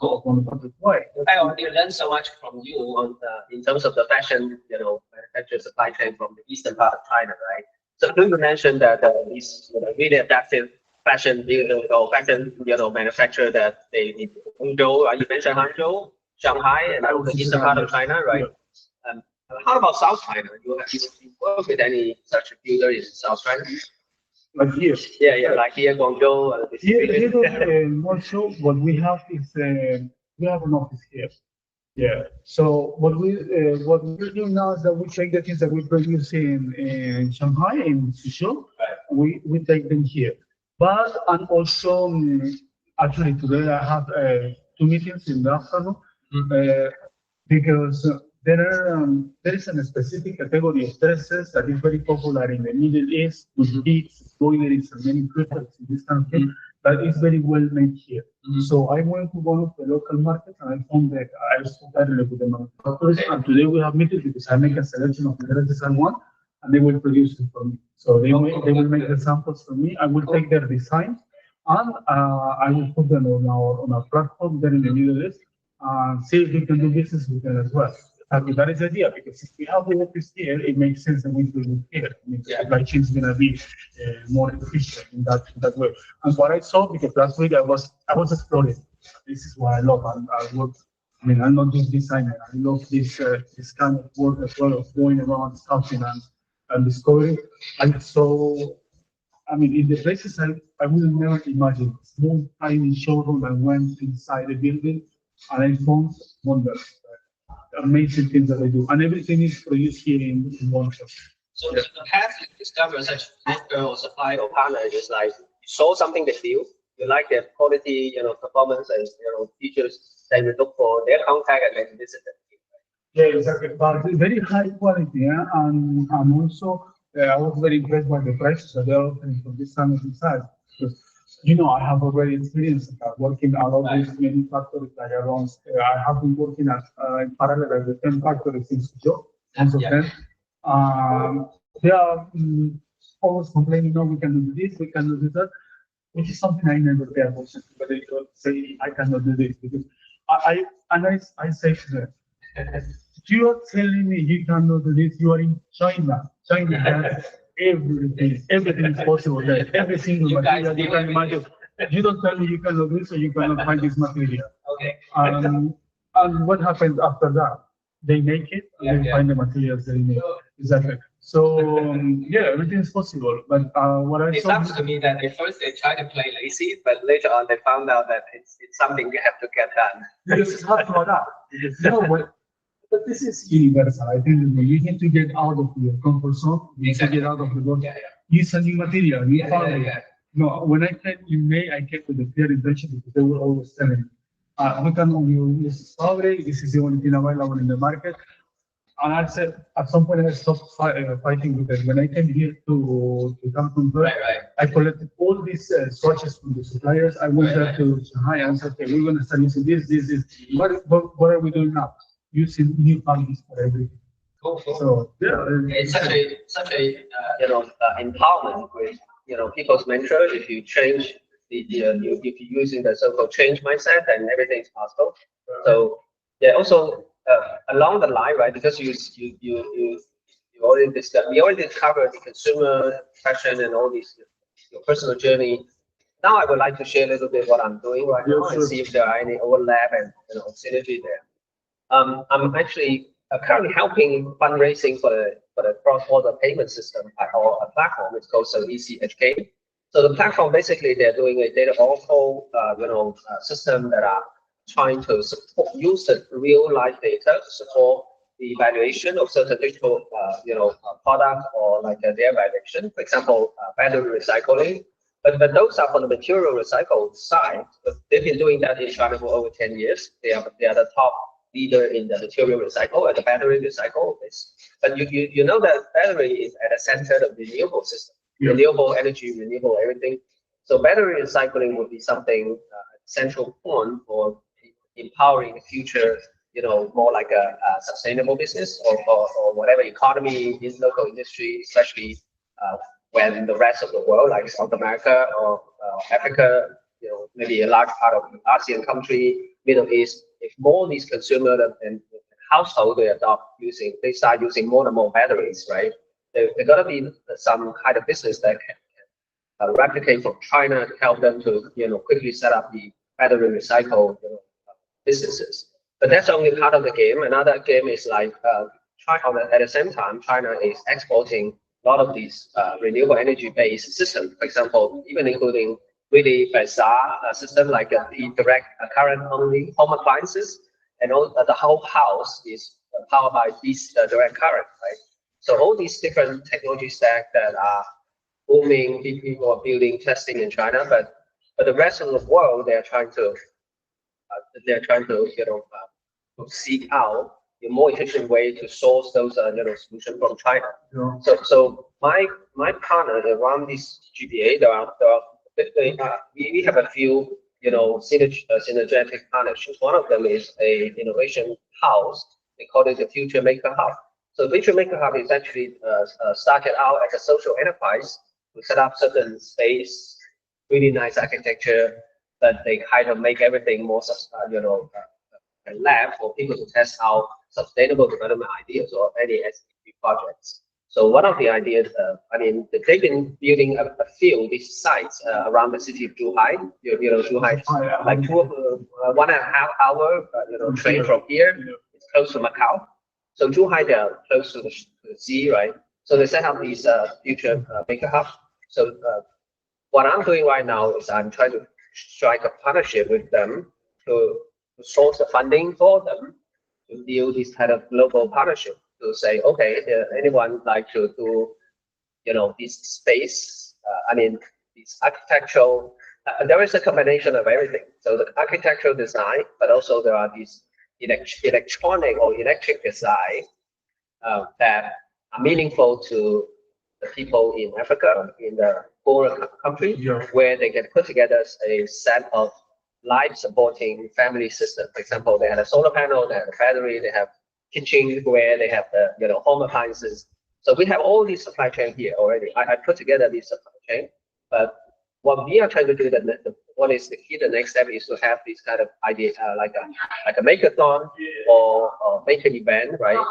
way. I already learned so much from you on in terms of the fashion, manufacturing supply chain from the eastern part of China, right? So you mentioned that these really adaptive fashion or fashion manufacturer that they need Hangzhou, you mentioned Hangzhou, Shanghai, and the eastern part of China, right? How about South China? You work with any such builder in South China? Like here. Like here, Guangzhou. Here, also, what we have is we have an office here. So what we're doing now is that we take the things that we produce in Shanghai, in Suzhou, we take them here. But and also actually today I have 2 meetings in the afternoon because there is a specific category of dresses that is very popular in the Middle East with beads, embroideries, and many crystals in this kind of thing that is very well made here. So I went to one of the local markets and I found that I spoke directly with the manufacturers, and today we have meetings because I make a selection of the dresses I want, and they will produce it for me. So they will make the samples for me. I will take their designs and I will put them on our platform there in the Middle East and see if we can do business with them as well. That is the idea, because if we have the office here, it makes sense that we do it here. I mean, supply chain is going to be more efficient in that way. And what I saw, because last week I was exploring. This is what I love. I'm not just designer. I love this kind of work as well of going around scouting and discovering. And so, in the places I would never imagine. Small tiny showroom. I went inside the building and I found wonders. Amazing things that they do, and everything is produced here in one shop. So the path to discover such maker or supply or partner is like you saw something they feel, you like their quality, performance and features, then you look for their contact and then visit them. Yeah, exactly. But very high quality, and also I was very impressed by the prices that they're offering for this kind of design. I have already experienced working at all these many factories that I run. I have been working at in parallel with 10 factories since Joe, and so then they are always complaining, no, we can do this, we can do that, which is something I never pay attention to, but they don't say I cannot do this because I say to them, you are telling me you cannot do this, you are in China. China has everything is possible there, every single material you can imagine. You don't tell me you cannot do this, so you cannot find this material. Okay. And what happens after that? They make it, and they find the materials they need. Exactly. So yeah, everything is possible. But what I It saw sounds to me that at first they try to play lazy, but later on they found out that it's something you have to get done. because it's hard to adapt. Because, but this is universal. I think that you need to get out of your comfort zone. You need to get out of the box. Use a new material, new formula. No, when I came in May, I came with a clear intention because they were always telling me, we can only use strawberry. This is the only thing available in the market. And I said, at some point, I stopped fighting with them. When I came here to come from I collected all these swatches from the suppliers. I went there to Shanghai and said, okay, we're going to start using this. What are we doing now? Using new values for everything. Cool. So yeah, it's such a empowerment with people's mantra. If you change if you're using the so-called change mindset, then everything is possible. So yeah, also along the line, right? Because you already discussed, we already covered the consumer fashion and all these your personal journey. Now I would like to share a little bit what I'm doing right now and see if there are any overlap and synergy there. I'm actually currently helping fundraising for the cross-border payment system or a platform. It's called ECHK. So the platform basically they're doing a data oracle, system that are trying to use the real life data to support the evaluation of certain digital, product or like their evaluation. For example, battery recycling. But those are for the material recycle side. But they've been doing that in China for over 10 years. They are the top leader in the material recycle and the battery recycle. But you know that battery is at the center of the renewable system, renewable energy, renewable everything. So battery recycling would be something central point for empowering the future, more like a sustainable business or whatever economy in local industry, especially when the rest of the world, like South America or Africa, maybe a large part of the ASEAN country, Middle East, if more of these consumer and household they start using more and more batteries, right? There gotta be some kind of business that can replicate from China to help them to quickly set up the battery recycle businesses. But that's only part of the game. Another game is like China, at the same time, China is exporting a lot of these renewable energy based systems. For example, even including really bizarre system like the direct current only home appliances, and the whole house is powered by this direct current, right? So all these different technology stacks that are booming, people are building, testing in China, but the rest of the world they're trying to seek out a more efficient way to source those solutions from China. Yeah. So my partner around this GPA, we have a few synergetic partnerships. One of them is a innovation house. They call it the Future Maker Hub. So Future Maker Hub is actually started out as a social enterprise to set up certain space, really nice architecture, but they kind of make everything more a lab for people to test out sustainable development ideas or any SDG projects. So one of the ideas, they've been building a few these sites around the city of Zhuhai. Zhuhai, like 1.5 hour, train from here. It's close to Macau. So Zhuhai, they're close to the sea, right? So they set up these future maker hub. So what I'm doing right now is I'm trying to strike a partnership with them to source the funding for them to build this kind of global partnership to say, okay, anyone like to do, this space, this architectural, there is a combination of everything. So the architectural design, but also there are these electronic or electric design that are meaningful to the people in Africa, in the poorer country where they can put together a set of life-supporting family system. For example, they have a solar panel, they have a battery, they have kitchen where they have the home appliances. So we have all these supply chain here already. I put together this supply chain, but what we are trying to do, what is the key? The next step is to have this kind of idea, like a makeathon or make an event, right?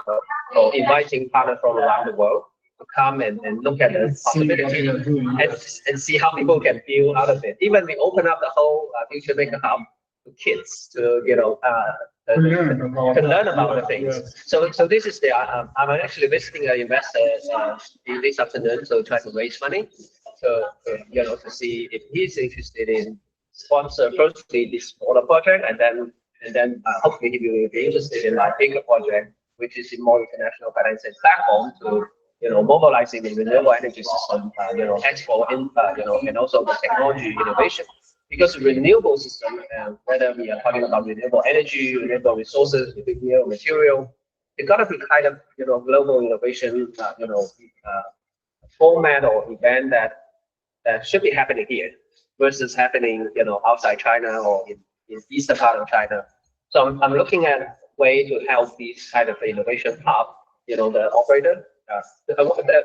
Or inviting partners from around the world to come and look at the possibility and see how people can build out of it. Even we open up the whole Future Maker Hub to kids to to learn about the things. So this is I'm actually visiting an investor this afternoon to try to raise money. So to see if he's interested in sponsor firstly this smaller project, and then hopefully he will be interested in like bigger project, which is a more international financing platform to mobilizing the renewable energy system, export in and also the technology innovation. Because renewable system, whether we are talking about renewable energy, renewable resources, renewable material, it got to be kind of global innovation, format or event that should be happening here versus happening outside China or in eastern part of China. So I'm looking at way to help these kind of innovation hub, the operator.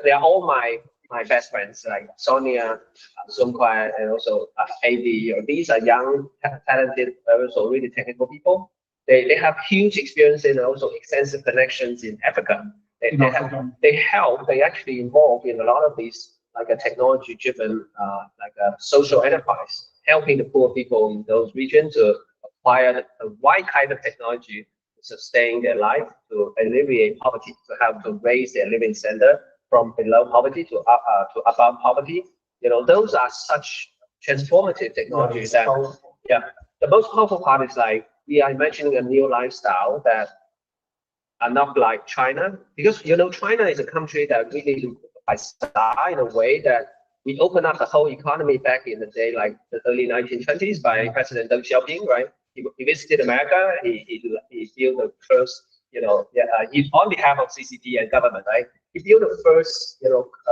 They are all my best friends, like Sonia, Sun Kwai, and also AD. These are young, talented, also really technical people. They have huge experience and also extensive connections in Africa. They actually involved in a lot of these like a technology-driven like a social enterprise, helping the poor people in those regions to acquire the right kind of technology to sustain their life, to alleviate poverty, to help to raise their living standard from below poverty to above poverty. Those are such transformative technologies that, the most powerful part is like we are imagining a new lifestyle that are not like China, because China is a country that really by star in a way that we opened up the whole economy back in the day, like the early 1920s by President Deng Xiaoping, right? He visited America. He built the first, he on behalf of CCP and government, right? He built the first,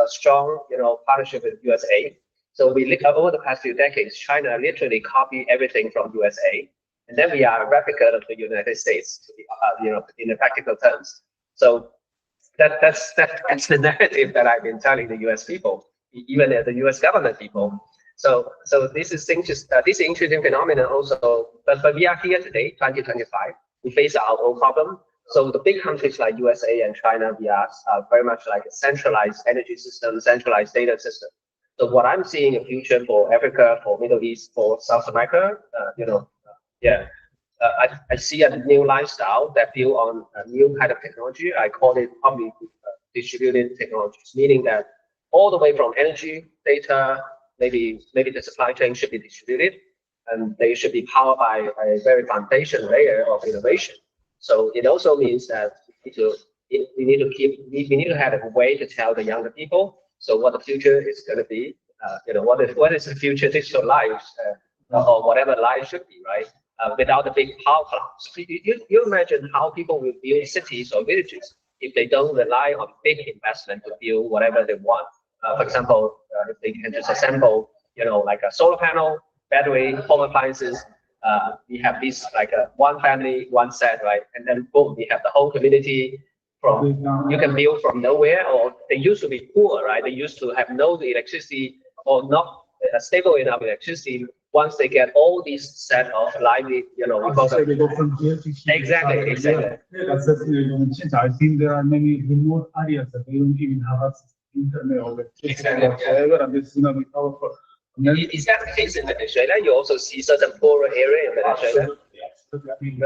strong, partnership with USA. So we over the past few decades, China literally copied everything from USA, and then we are a replica of the United States, in the practical terms. So that's the narrative that I've been telling the US people, even the US government people. So this is this interesting phenomenon also. But we are here today, 2025. We face our own problem. So the big countries like USA and China, we are very much like a centralized energy system, centralized data system. So what I'm seeing in the future for Africa, for Middle East, for South America, I see a new lifestyle that built on a new kind of technology. I call it public distributed technologies, meaning that all the way from energy, data, maybe the supply chain should be distributed, and they should be powered by a very foundation layer of innovation. So it also means that we need to have a way to tell the younger people. So what the future is going to be, what is the future digital life, or whatever life should be, right? Without the big power clouds. You imagine how people will build cities or villages if they don't rely on big investment to build whatever they want. For example, if they can just assemble, like a solar panel, battery, home appliances. We have this like a one family, one set, right? And then boom, we have the whole community. You can build from nowhere, or they used to be poor, right? They used to have no electricity or not stable enough electricity. Once they get all these set of lively, because they go from here to here. Exactly. That's the I think there are many remote areas that they don't even have access to internet or electricity whatsoever, and this is going to be powerful. Is that the case in Venezuela? You also see certain poorer area in Venezuela? I mean,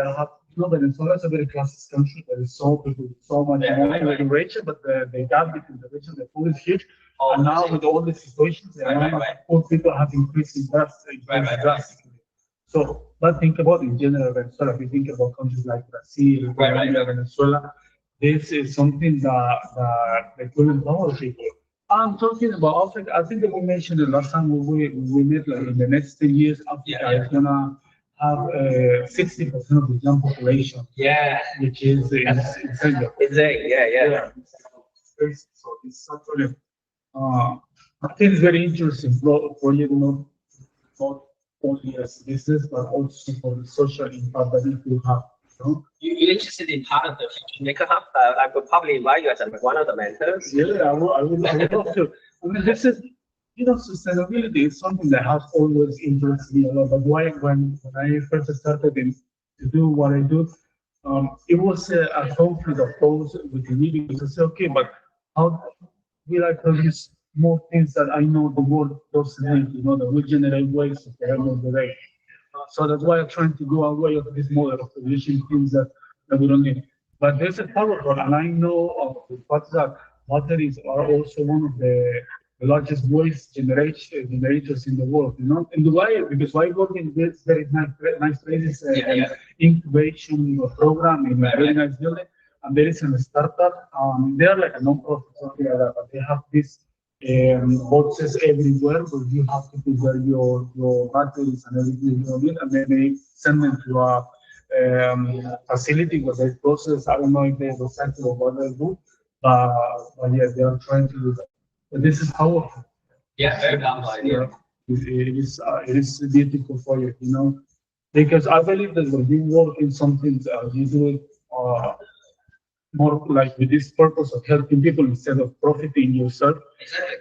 Venezuela is a very classist country. There is so much money in the region, but the gap between the region, the pool is huge. And now with all the situations, poor people have increased drastically. So, but think about in general Venezuela. If you think about countries like Brazil, Venezuela, this is something that they couldn't know people. I'm talking about Africa. I think that we mentioned the last time we met, like in the next 10 years, Africa is gonna have 60% of the young population. Yeah, which is insane. Yeah. So it's actually I think it's very interesting for you, not only as business, but also for the social impact that it will have. You're interested in part of the Future Maker Hub? I could probably invite you as one of the mentors. Yeah, I would love to. I mean, this is, sustainability is something that has always interested me a lot. But why, when I first started to do what I do, it was a conflict of thoughts with me because I said, okay, but how will I produce more things that I know the world doesn't need, that will generate waste at the end of the day. So that's why I'm trying to go away of this model of producing things that we don't need. But there's a powerful, and I know of the fact that batteries are also one of the largest waste generators in the world. And why? Because I work in this very nice places, incubation program in a very nice building, and there is a startup. They're like a non-profit, something like that, but they have this boxes everywhere where you have to put there your batteries and everything you need, and then they send them to a facility where they process. I don't know if they recycle or what they do, but yeah, they are trying to do that. But this is powerful. Yeah, very powerful idea. It is beautiful for you, because I believe that when you work in something, you do it more like with this purpose of helping people instead of profiting yourself.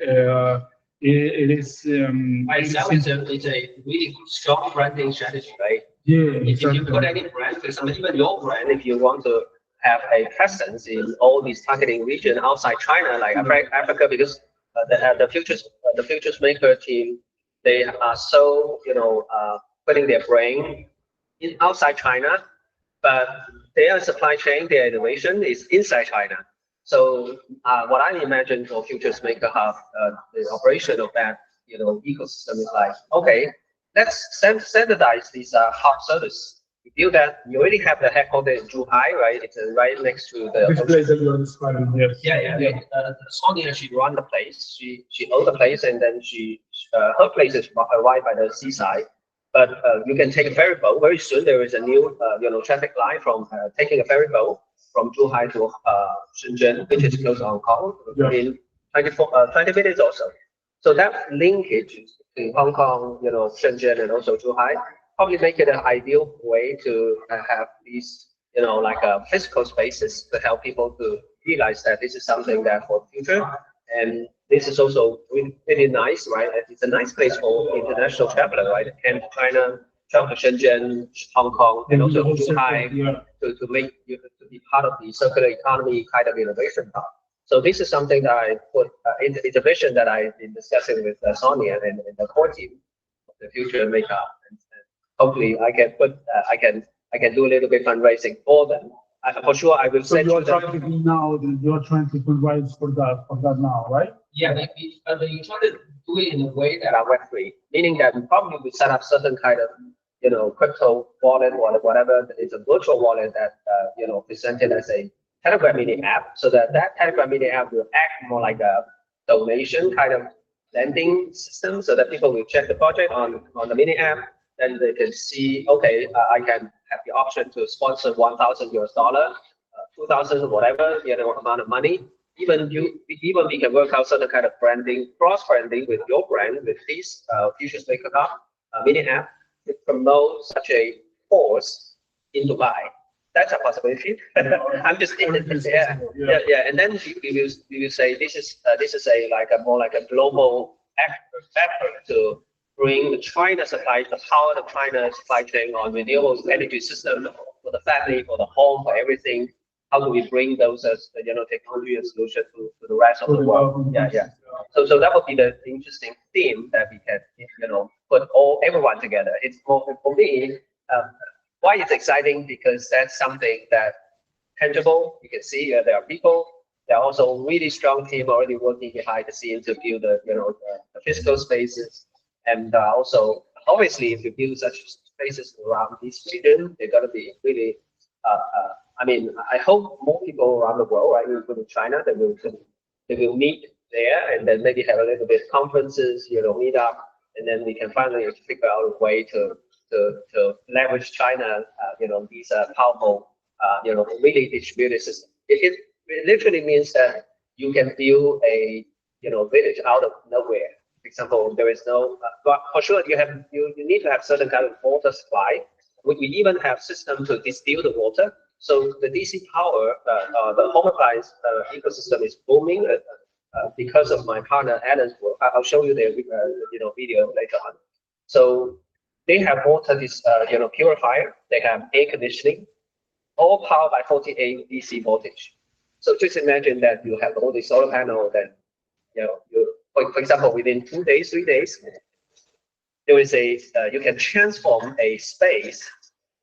It is. It's a really strong branding strategy, right? Yeah, if you put any brand, for example, even your brand, if you want to have a presence in all these targeting region outside China, like Africa, because the Futures Maker team, they are so putting their brain in outside China, but their supply chain, their innovation is inside China. So what I imagine for Futures Maker Hub, the operation of that ecosystem is like, okay, let's standardize these hub service. You feel that you already have the headquarters in Zhuhai, right? It's right next to the this place that you are describing. Yes. Yeah. Sonia, she run the place. She owns the place, and then her place is right by the seaside. But you can take a ferry boat. Very soon there is a new traffic line from taking a ferry boat from Zhuhai to Shenzhen, which is close to Hong Kong, in 20 minutes or so. So that linkage in Hong Kong, Shenzhen, and also Zhuhai probably make it an ideal way to have these, like physical spaces to help people to realize that this is something that for the future. And this is also really nice, right? It's a nice place for international traveler, right? And China, travel to Shenzhen, Hong Kong, and also Zhuhai to make to be part of the circular economy kind of innovation hub. So this is something that I put it's a vision that I've been discussing with Sonia and the core team of the Future Maker. And hopefully, I can put I can do a little bit fundraising for them. For sure, I will send you. So you're trying to fundraise for that now, right? Yeah, but you try to do it in a way that are Web3, meaning that we probably will set up certain kind of crypto wallet, whatever. It's a virtual wallet that presented as a Telegram mini app, so that Telegram mini app will act more like a donation kind of lending system, so that people will check the project on the mini app, then they can see, okay, I can have the option to sponsor $1,000, 2,000 or whatever amount of money. Even we can work out certain kind of branding, cross branding with your brand with this Futures Maker Hub mini app to promote such a course in Dubai. That's a possibility. I'm just thinking, yeah. And then we will say this is a more like a global effort to bring the power of China supply chain on renewable energy system for the family, for the home, for everything. How do we bring those as technology and solution to the rest of the world? Yeah. So that would be the interesting theme that we can put everyone together. It's more for me. Why it's exciting, because that's something that tangible. You can see there are people. There are also really strong team already working behind the scenes to build the physical spaces, and also obviously if you build such spaces around this region, they're going to be really. I hope more people around the world, right, including China, they will meet there, and then maybe have a little bit conferences, meet up, and then we can finally figure out a way to leverage China, these powerful, really distributed system. It literally means that you can build a village out of nowhere. For example, there is no, but for sure you need to have certain kind of water supply. We even have system to distill the water. So the DC power, the home appliance ecosystem is booming because of my partner Alan's work. I'll show you the video later on. So they have water purifier. They have air conditioning, all powered by 48 DC voltage. So just imagine that you have all the solar panel that for example, within 2 days, 3 days, there is you can transform a space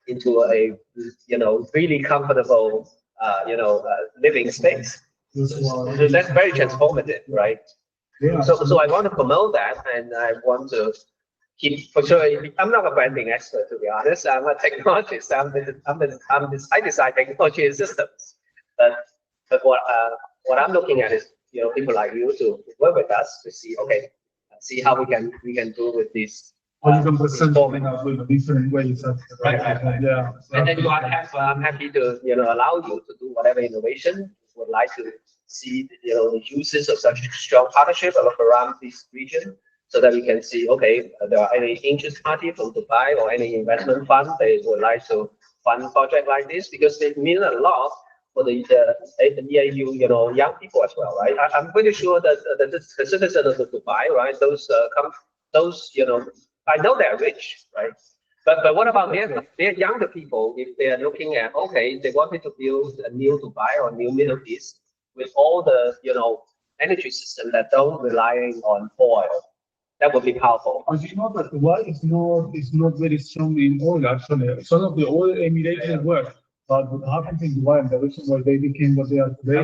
into a really comfortable living space. So that's very transformative, right? Yeah. So I want to promote that, and I want to keep, for sure. I'm not a branding expert, to be honest. I'm a technologist. I design technology and systems, but what I'm looking at is people like you to work with us to see how we can do with this. Or you can present something with different ways. Right. Yeah. And then I'm happy to allow you to do whatever innovation you would like to see. The uses of such strong partnership around this region, so that we can see, okay, there are any interest party from Dubai or any investment fund they would like to fund a project like this, because they mean a lot for the EAU, young people as well, right? I'm pretty sure that the citizens of Dubai, right? Those I know they're rich, right? But what about their younger people? If they are looking at, okay, they wanted to build a new Dubai or new Middle East with all the energy system that don't relying on oil, that would be powerful. You know that Dubai is not very strong in oil, actually. Some of the oil emirates were, but what happens in Dubai and the reason why they became what they are today.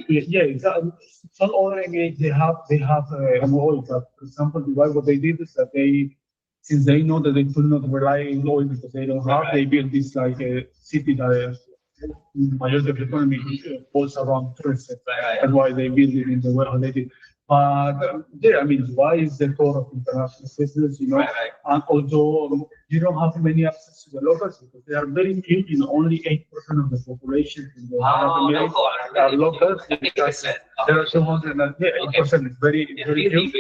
Exactly. Some oil emirates they have oil, but for example, Dubai, what they did is that since they know that they could not rely on oil because they don't have, they built this like a city that majority of the economy falls around tourism. That's why they build it in the way how they did. But I mean, Dubai is the core of international business, and although you don't have many access to the locals because they are very few, only 8% of the population in the Arab Emirates are locals. There are 200, 8% is very few.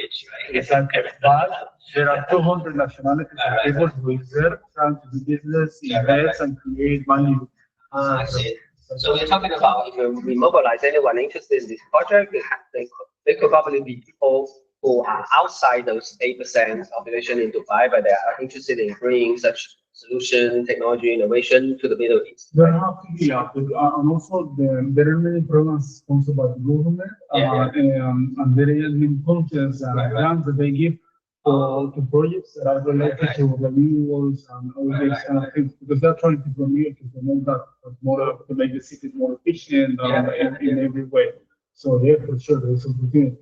Exactly. But there are 200 nationalities of people who is there trying to do business, invest, and create value. I see. So we're talking about if we mobilize anyone interested in this project, they could probably be people who are outside those 8% population in Dubai, but they are interested in bringing such solution, technology, innovation to the Middle East. There have to be, and also there are many programs sponsored by the government, and there are many contests and grants that they give to projects that are related to renewables and all these kind of things, because they're trying to promote that more, to make the cities more efficient in every way. So for sure, there's opportunity.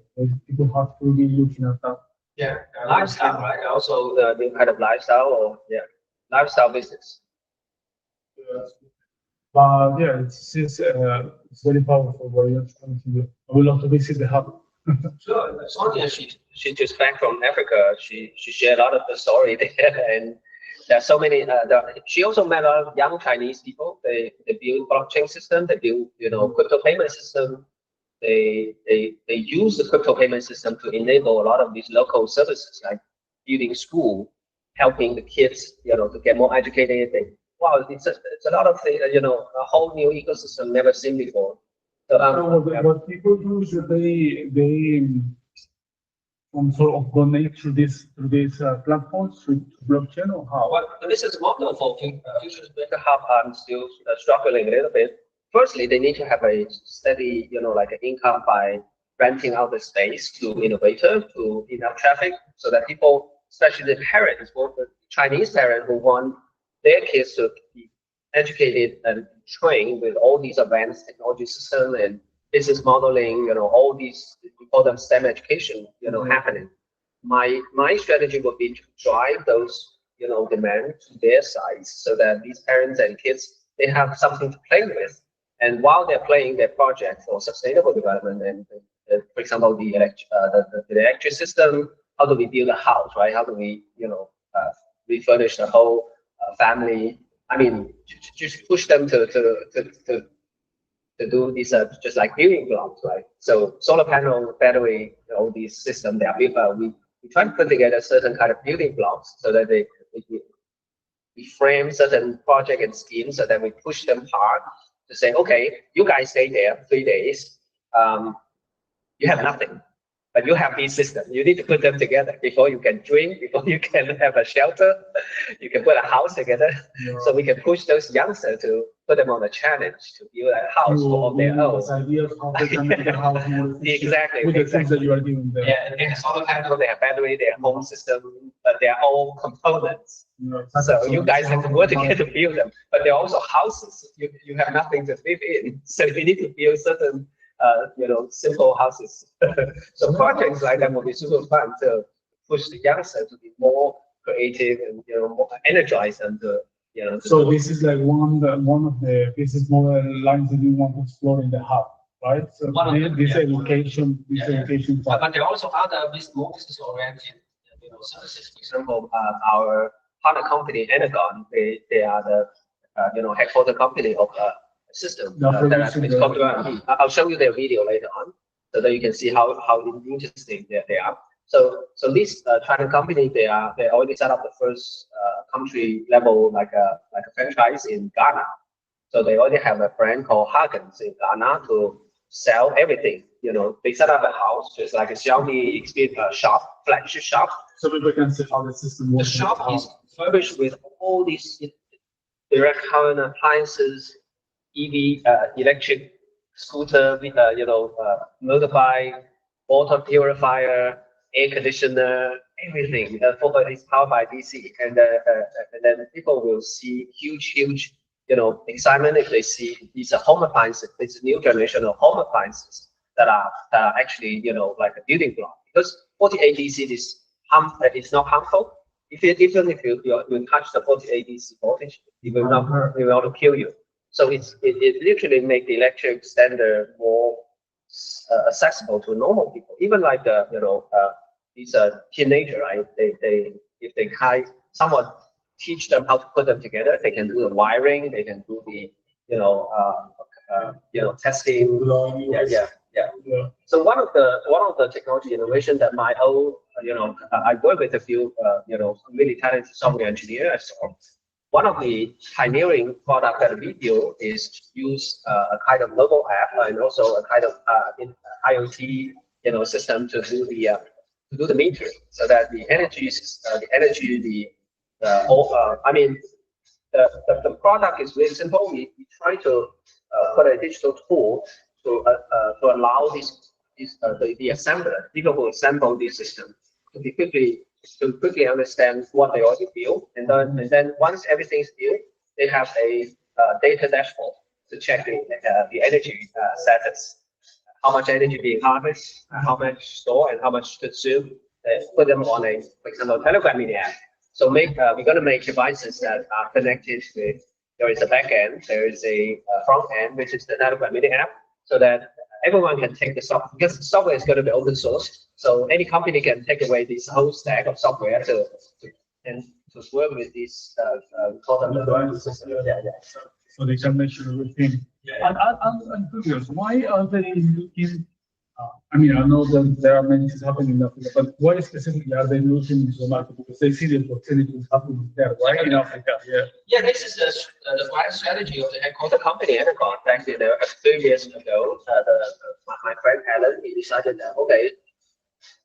People have to be looking at that. Yeah, lifestyle, right? Also, the new kind of lifestyle, lifestyle business. But it's very powerful what you're trying to do. I would love to visit the hub. Sure. Sonia, she just back from Africa. She shared a lot of the story there, and there are so many. She also met a lot of young Chinese people. They build blockchain system. They build crypto payment system. They use the crypto payment system to enable a lot of these local services, like building school, helping the kids to get more educated. Wow, it's a lot of things, a whole new ecosystem never seen before. So, what people do is that they sort of donate through these platforms, through blockchain, or how? Well, the business model for Futures Maker Hub, I'm still struggling a little bit. Firstly, they need to have a steady, like an income by renting out the space to innovators, to enough traffic, so that people, especially the parents, both the Chinese parents who want their kids to be educated and trained with all these advanced technology systems and business modeling, all these, we call them STEM education, happening. My strategy would be to drive those, demand to their sides, so that these parents and kids, they have something to play with. And while they're playing their project for sustainable development, and for example, the electric system, how do we build a house, right? How do we, refurnish the whole family? I mean, just push them to to do this just like building blocks, right? So solar panel, battery, all these systems, we try to put together certain kind of building blocks so that we frame certain project and schemes so that we push them hard to say, okay, you guys stay there 3 days. You have nothing, but you have these systems. You need to put them together before you can drink, before you can have a shelter, you can put a house together. Yeah. So we can push those youngsters to put them on a challenge to build a house on their own. Ideas how they can make a house more exactly. With the things that you are doing there. Yeah, they have solar panel, they have battery, they have home system, but they are all components. Yeah, so you guys have to work together to build them. But they're also houses. You have nothing to live in, so you need to build certain simple houses. So projects like that will be super fun to push the youngsters to be more creative and more energized and So this is like one of the business model lines that you want to explore in the hub, right? So this education. But there are also other more business oriented services. For example, our partner company Energon, they are the headquarter company of system it's called I'll show you their video later on so that you can see how interesting they are. So this China company, they already set up the first country level like a franchise in Ghana. So they already have a brand called Huggins in Ghana to sell everything. They set up a house just like a Xiaomi shop, flagship shop. So people can see how the system works. The shop is furnished with all these direct current appliances, EV, electric scooter, motorbike, water purifier, air conditioner, everything. It's powered by DC, and then people will see huge, excitement if they see these home appliances. This new generation of home appliances that are actually, like a building block. Because 48 DC is not harmful. Even if you touch the 48 DC voltage, it will not kill you. So it literally make the electric standard more accessible to normal people. Even like these teenager, right? If they someone teach them how to put them together, they can do the wiring, they can do the testing. Yeah. So one of the technology innovation that my own I work with a few really talented software engineers. One of the pioneering product that we build is use a kind of mobile app and also a kind of IoT system to do the metering, so that the product is very simple. We try to put a digital tool to allow the assembler, people who assemble the system, to quickly understand what they already built, and then once everything is built, they have a data dashboard to check the energy status, how much energy being harvested, how much store, and how much consumed. Put them on for example, Telegram mini app. So we're going to make devices that are connected with. There is a back end, there is a front end, which is the Telegram mini app, so that everyone can take the software, because software is going to be open source. So any company can take away this whole stack of software to work with this system. So they can make sure everything. Yeah. I'm curious, why are they looking? I know that there are many things happening in Africa, but why specifically are they looking into the market? Because they see the opportunity happening there, right? In Africa, yeah. This is the right strategy of the headquarter company, Energon. Back in 3 years ago, my friend Alan, he decided that, okay,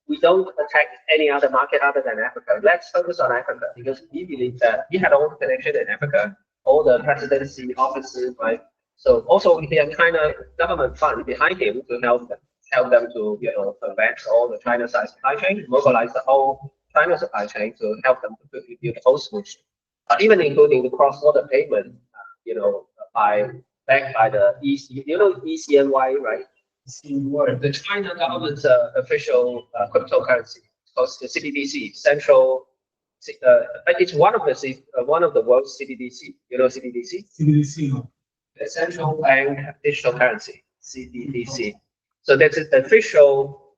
we don't attack any other market other than Africa. Let's focus on Africa, because he believed that he had all the connection in Africa, all the presidency offices, right? So also he had China government fund behind him to help them to advance all the China side supply chain, mobilize the whole China supply chain to help them to quickly build the whole solution. Even including the cross-border payment, backed by the ECNY, right? The China government's official cryptocurrency, called the CBDC, central. It's one of the world's CBDC. CBDC? CBDC. The central bank digital currency, CBDC. So that's the official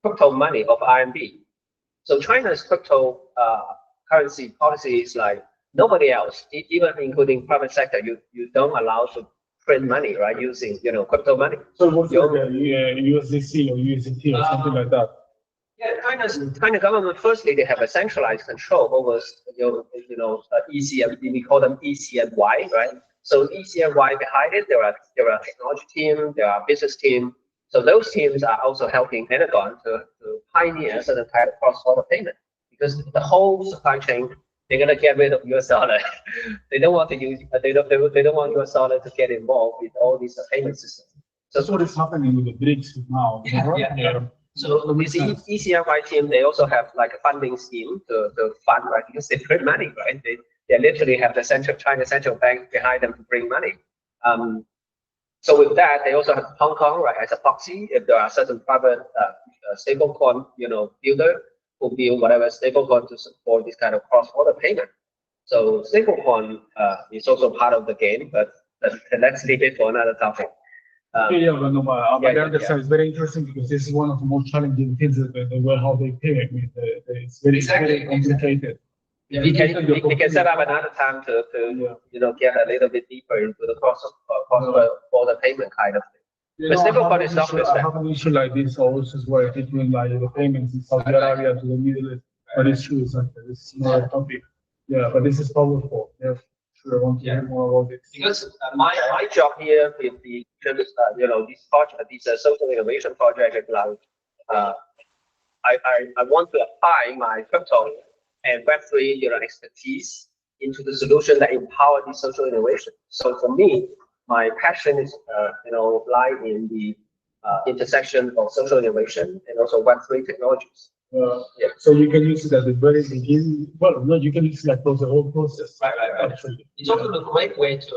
crypto money of RMB. So China's crypto currency policy is like nobody else, even including private sector. You don't allow to print money, right? Using crypto money. So what's like USDC or USDT or something like that? Yeah, China government, firstly, they have a centralized control over, ECM, we call them ECNY, right? So ECNY behind it, there are technology team, there are business team. So those teams are also helping Pentagon to pioneer certain kind of cross-border payment, because the whole supply chain, they're gonna get rid of US dollar. They don't want to use, they don't want US dollar to get involved with all these payment systems. So that's what is happening with the BRICS now. Yeah. So with the ECNY team, they also have like a funding scheme to fund, right? Because they print money, right? They literally have the China Central Bank behind them to bring money. So with that, they also have Hong Kong, right, as a proxy. If there are certain private stablecoin, builder who build whatever stablecoin to support this kind of cross-border payment. So stablecoin is also part of the game, but let's leave it for another topic. But I understand it's very interesting because this is one of the most challenging things that how they pay. I mean, it's very complicated. Yeah, we can set up another time to get a little bit deeper into the cross-border payment kind of thing. But stablecoin is not just that. I have an issue like this also as well, between like the payments in Saudi Arabia to the Middle East. But it's true, this is not a topic. Yeah, but this is powerful. Yeah. Sure, I want to hear more about it. Because my job here with the this project, this social innovation project, I want to apply my crypto and Web3 expertise into the solution that empower the social innovation. So for me, my passion is lie in the intersection of social innovation and also Web3 technologies. So you can use it at the very beginning. Well, no, you can use it like the whole process. Right. Actually. It's also a great way to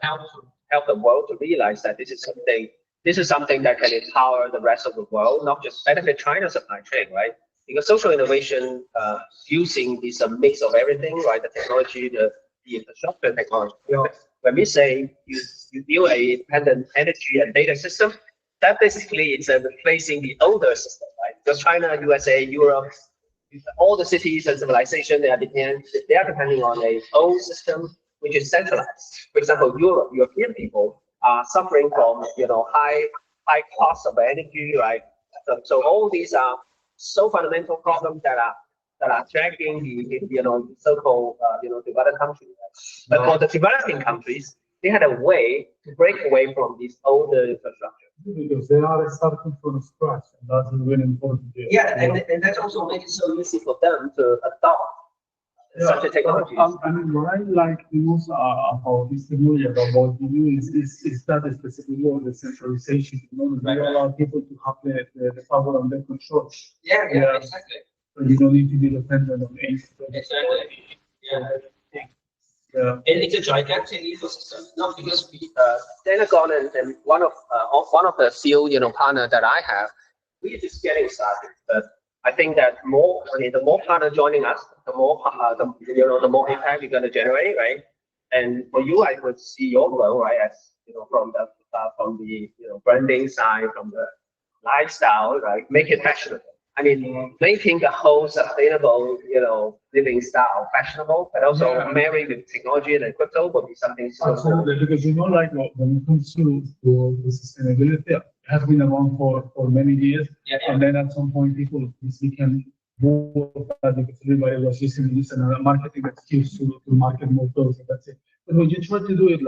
help the world to realize that this is something that can empower the rest of the world, not just benefit China's supply chain, right? Because social innovation using this mix of everything, right? The technology, the infrastructure technology. When we say you build a independent energy and data system, that basically it's replacing the older system, right? Because China, USA, Europe, all the cities and civilization, they are depending on an old system which is centralized. For example, European people are suffering from high cost of energy, right? So all these are so fundamental problems that are dragging the so-called developed countries. But for the developing countries, they had a way to break away from this older infrastructure. Because they are starting from scratch, and that's really important. Yeah, and that also makes it so easy for them to adopt such a technology. I mean, what I like the most about this technology, about you, is that specifically on the centralization. They allow people to have the power and the control. Yeah, exactly. So you don't need to be dependent on anything. Exactly. Yeah. And it's a gigantic ecosystem. No, because Pentagon and one of the few partner that I have, we're just getting started. But I think that the more partner joining us, the more the more impact we're going to generate, right? And for you, I would see your role, right, as from the branding side, from the lifestyle, right, make it fashionable. I mean, making the whole sustainable, living style fashionable, but also marry with technology and crypto would be something. Absolutely, because like when it comes to the sustainability, it has been around for many years, and then at some point people became more that because everybody was using this and a marketing excuse to market more clothes, and that's it. But when you try to do it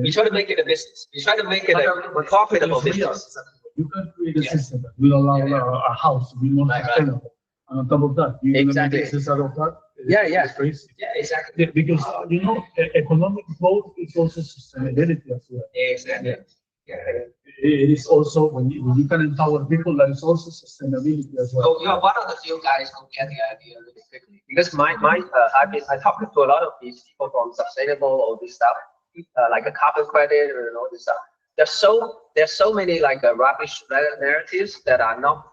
we try to make it a business. We try to make it a profitable business. You can create a system that will allow a house to be more sustainable. And on top of that, you can make business out of that. It's crazy. Yeah, exactly. Yeah, because economic growth is also sustainability as well. Exactly. Yeah. It is also when you can empower people, that is also sustainability as well. So you're one of the few guys who get the idea really quickly. Because I talked to a lot of these people from sustainable all this stuff, like a carbon credit and all this stuff. There's so many rubbish narratives that are not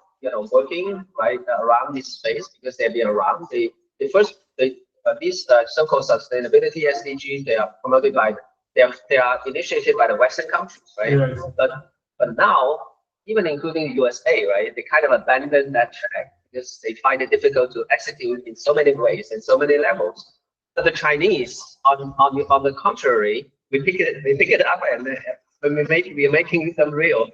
working right around this space because they've been around. These so-called sustainability SDGs, they are promoted by they are initiated by the Western countries, right? Yeah. But now, even including the USA, right, they kind of abandon that track because they find it difficult to execute in so many ways and so many levels. But the Chinese, on the contrary, pick it up, and when we're making them real.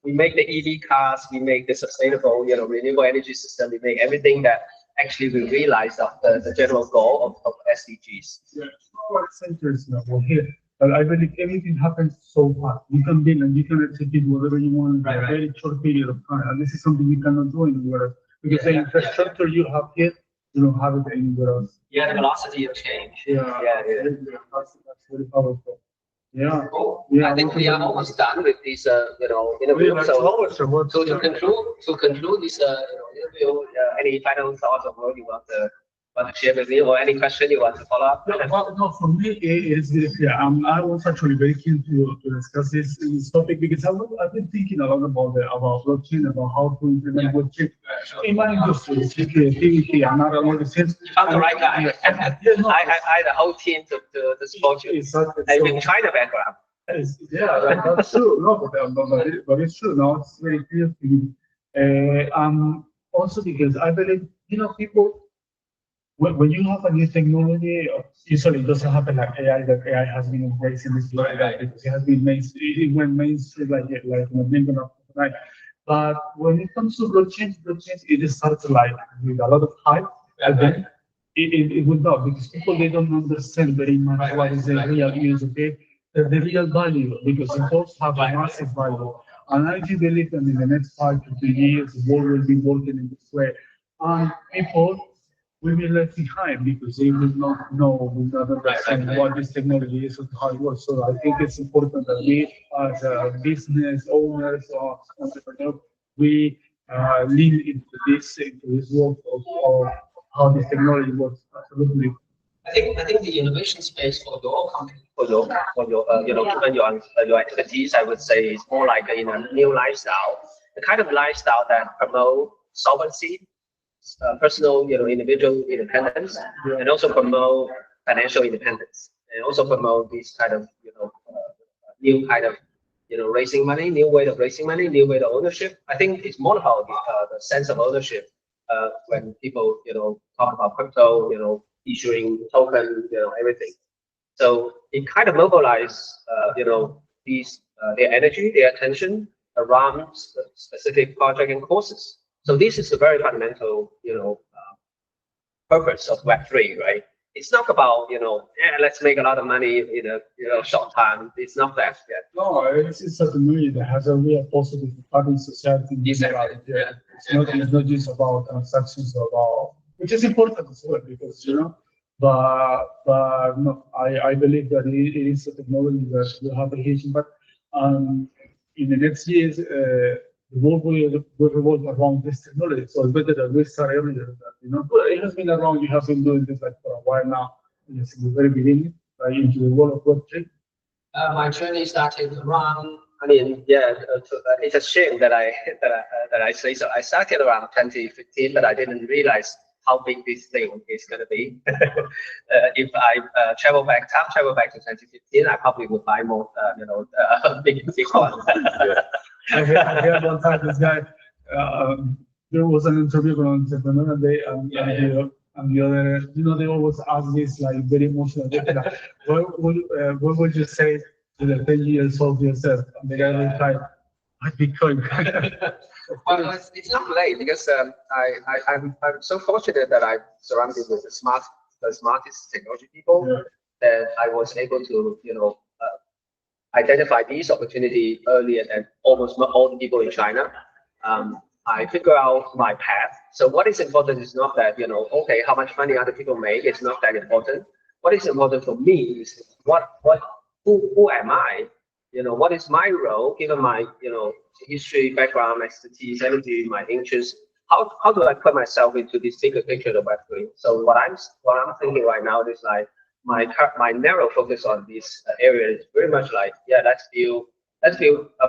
We make the EV cars, we make the sustainable, renewable energy system, we make everything that actually we realize of the general goal of SDGs. Yeah, our centers now here. But I believe everything happens so fast. You can build and you can execute whatever you want in a very short period of time. And this is something you cannot do anywhere else. Because the infrastructure you have here, you don't have it anywhere else. Yeah, the velocity of change. That's very powerful. Yeah. Cool. I think we are almost done with this, interview. So to conclude this, interview, any final thoughts or what you want to share with me, or any question you want to follow up? No, for me, it is very clear. I was actually very keen to discuss this topic because I've been thinking a lot about blockchain, about how to implement blockchain in my industry, creativity, and not a lot of things. You found the right guy. I had a whole team to support you. Exactly. And with China background. That's true. No, but it's true. Now it's very clear to me. Also because I believe, people. When you have a new technology, usually it doesn't happen like AI. That AI has been embracing this because it has been it went mainstream like blink of an eye. But when it comes to blockchain, it starts like with a lot of hype, and then it will not, because people, they don't understand very much what is the real use of it, the real value, because it does have a massive value. And I do believe that in the next 5 to 10 years, the world will be working in this way, and people will be left behind because they will not know, will not understand what this technology is and how it works. So I think it's important that we, as business owners or entrepreneurs, we lean into this work of how this technology works. Absolutely. I think the innovation space for your company, for your given your expertise, I would say is more like a new lifestyle, the kind of lifestyle that promote solvency, personal, individual independence, and also promote financial independence, and also promote this kind of, new kind of, raising money, new way of raising money, new way of ownership. I think it's more about the sense of ownership when people, talk about crypto, issuing token, everything. So it kind of mobilize, these their energy, their attention around specific project and courses. So this is a very fundamental, purpose of Web3, right? It's not about, let's make a lot of money in a short time. It's not that yet. No, it's a community that has a real positive impact in society. Exactly. It's not just about transactions, which is important as well, because, but no, I believe that it is a technology that will have a huge impact. In the next years, the world will revolve around this technology. So it's better that we start earlier than that, But it has been around, you have been doing this like for a while now, since the very beginning, into the world of Web3. My journey started around, it's a shame that I say so. I started around 2015, but I didn't realize how big this thing is going to be. If I travel back to 2015, I probably would buy more, big one. I heard one time this guy, there was an interview on Entrepreneur Day, and the other, they always ask this like very emotional. What would you say to the 10 years old yourself? And the guy replied, Bitcoin. Well, it's not late because I'm so fortunate that I'm surrounded with the smartest technology people, that I was able to, identify these opportunities earlier than almost all the people in China. I figure out my path. So what is important is not that, okay, how much money other people make. It's not that important. What is important for me is who am I? What is my role, given my, history, background, expertise, energy, my interests? How do I put myself into this bigger picture of Web3? So what I'm thinking right now is like, my narrow focus on this area is very much like,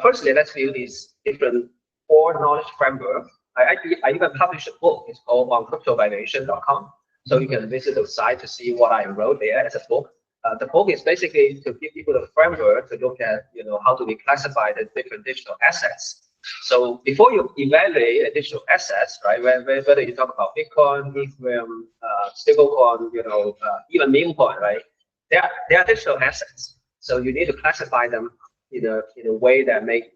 firstly, let's build these different core knowledge framework. I even published a book. It's called on cryptobynation.com. So you can visit the site to see what I wrote there as a book. The book is basically to give people the framework to look at, how do we classify the different digital assets. So before you evaluate a digital assets, right, whether you talk about Bitcoin, Ethereum, stablecoin, even meme coin, right, they are digital assets. So you need to classify them in a way that make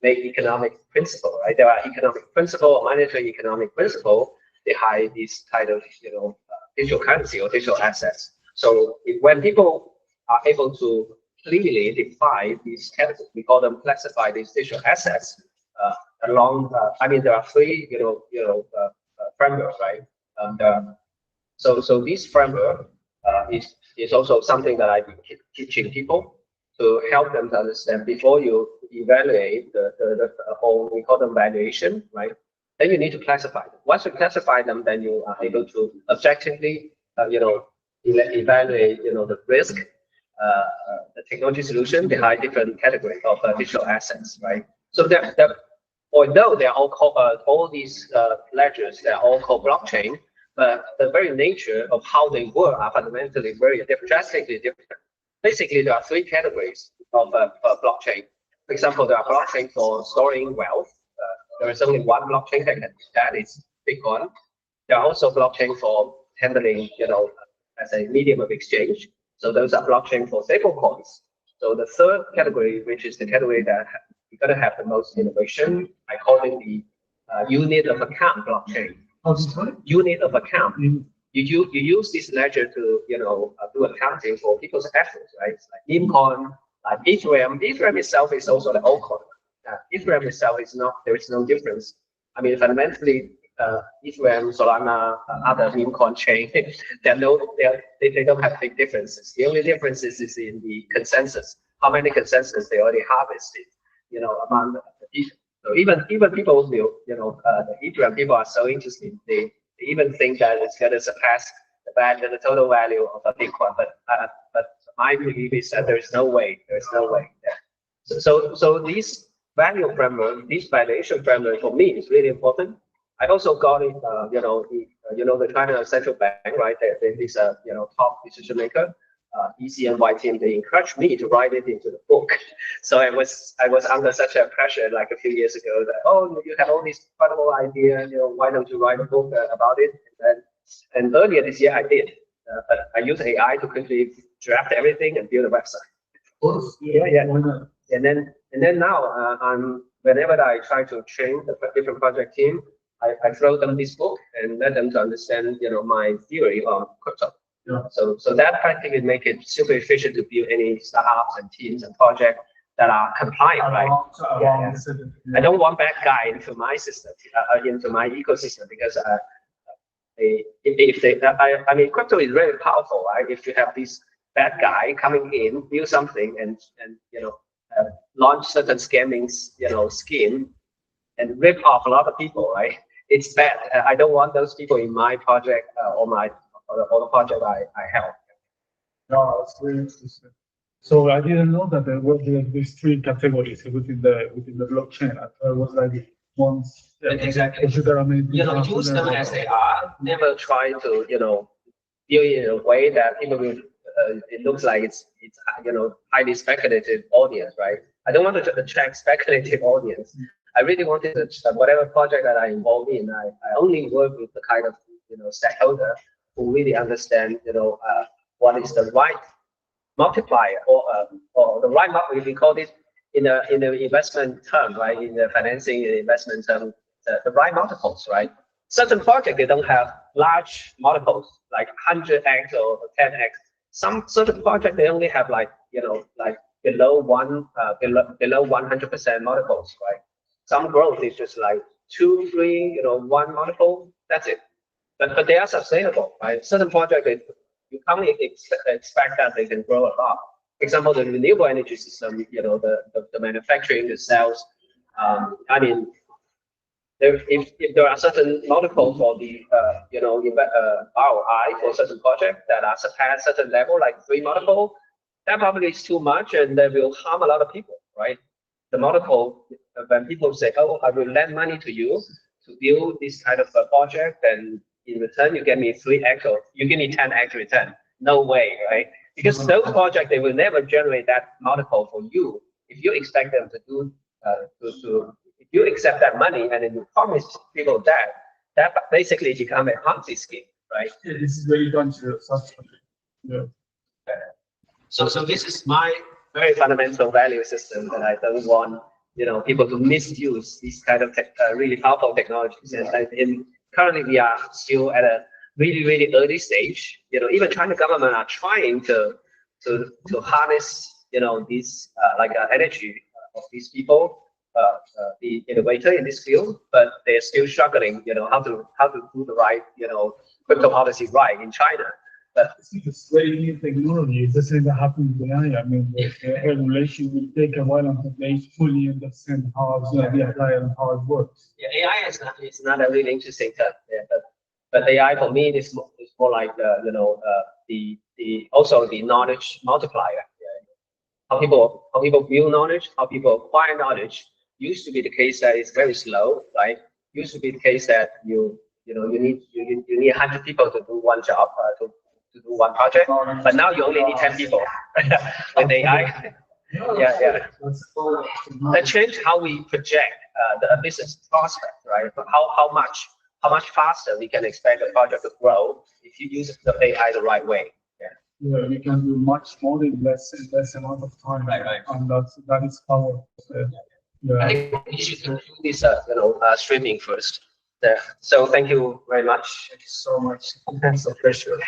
economic principle, right? There are economic principle or monetary economic principle behind this kind of digital currency or digital assets. So when people are able to clearly define these categories, we call them classify these digital assets along. I mean, there are three frameworks, right? So this framework is also something that I've been teaching people to help them to understand before you evaluate the whole, we call them valuation, right? Then you need to classify them. Once you classify them, then you are able to objectively, evaluate, the risk, the technology solution behind different categories of digital assets, right? So although they're all these ledgers, they're all called blockchain, but the very nature of how they work are fundamentally very different, drastically different. Basically, there are three categories of blockchain. For example, there are blockchain for storing wealth. There is only one blockchain that can do that, is Bitcoin. There are also blockchain for handling, as a medium of exchange. So those are blockchain for stable coins. So the third category, which is the category that we're going to have the most innovation, I call it the unit of account blockchain. Unit of account. You use this ledger to do accounting for people's efforts, right? It's like meme coin, like Ethereum. Ethereum itself is also the old coin. Ethereum itself is not. There is no difference. I mean, fundamentally, Ethereum, Solana, other meme coin chain, they don't have big differences. The only difference is in the consensus. How many consensus they already harvested, among the people. So even people will, the Ethereum people are so interested. They even think that it's going to surpass the total value of a Bitcoin. But my belief is that there is no way. There is no way. Yeah. So these value framework, this valuation framework for me is really important. I also got it, the China Central Bank, right? This top decision maker, ECNY team. They encouraged me to write it into the book. So I was under such a pressure like a few years ago that you have all these incredible ideas, why don't you write a book about it? And earlier this year I did, but I used AI to quickly draft everything and build a website. Yeah. And then now whenever I try to train the different project team, I throw them this book and let them to understand, my theory on crypto. Yeah. So that practically make it super efficient to build any startups and teams and projects that are compliant, right? Yeah. I don't want bad guy into my system, into my ecosystem, because I mean, crypto is very powerful, right? If you have this bad guy coming in, build something, and launch certain scamming, scheme, and rip off a lot of people, right? It's bad. I don't want those people in my project or the project I help. No, that's very interesting. So I didn't know that there were these three categories within the blockchain. I thought it was like once. Exactly. Use them as they are. Never try to build in a way that people will. It looks like it's highly speculative audience, right? I don't want to attract speculative audience. I really wanted to whatever project that I involved in. I only work with the kind of stakeholder who really understand what is the right multiplier or the right multiplier. We call it in the investment term, right? In the financing and investment term, the right multiples, right? Certain projects they don't have large multiples like 100x or 10x. Some certain projects they only have like below 100% multiples, right? Some growth is just like 2, 3, 1 multiple. That's it. But they are sustainable, right? Certain projects you can't expect that they can grow a lot. For example, the renewable energy system, the manufacturing, the sales. I mean, if there are certain multiples for the ROI for certain projects that are surpass certain level, like 3 multiple, that probably is too much, and that will harm a lot of people, right? The multiple, when people say, "Oh, I will lend money to you to build this kind of a project, and in return you give me 3x or you give me 10x return," no way, right? Because those projects they will never generate that multiple for you if you expect them to do if you accept that money and then you promise people that basically become a Ponzi scheme, right? Yeah, this is very dangerous. Yeah. So this is my very fundamental value system that I don't want people to misuse these kind of really powerful technologies. And currently we are still at a really early stage. Even China government are trying to harness this energy of these people, the innovator in this field, but they're still struggling. How to do the right crypto policy right in China. But it's very new technology. It doesn't happen with AI. I mean, the regulation will take a while until they fully understand how it's going to be applied and how it works. Yeah, AI is not a really interesting term. Yeah, but AI for me is more like also the knowledge multiplier. Yeah. How people build knowledge, how people acquire knowledge. Used to be the case that it's very slow, right? Used to be the case that you need 100 people to do one job, to do one project, but now you only need 10 people with AI. Yeah. That changed how we project the business prospect, right? How much faster we can expect a project to grow if you use the AI the right way. Yeah, we can do much more in less amount of time. Right. And that is power. I think we should conclude this streaming first. So thank you very much. Thank you so much. So appreciate it.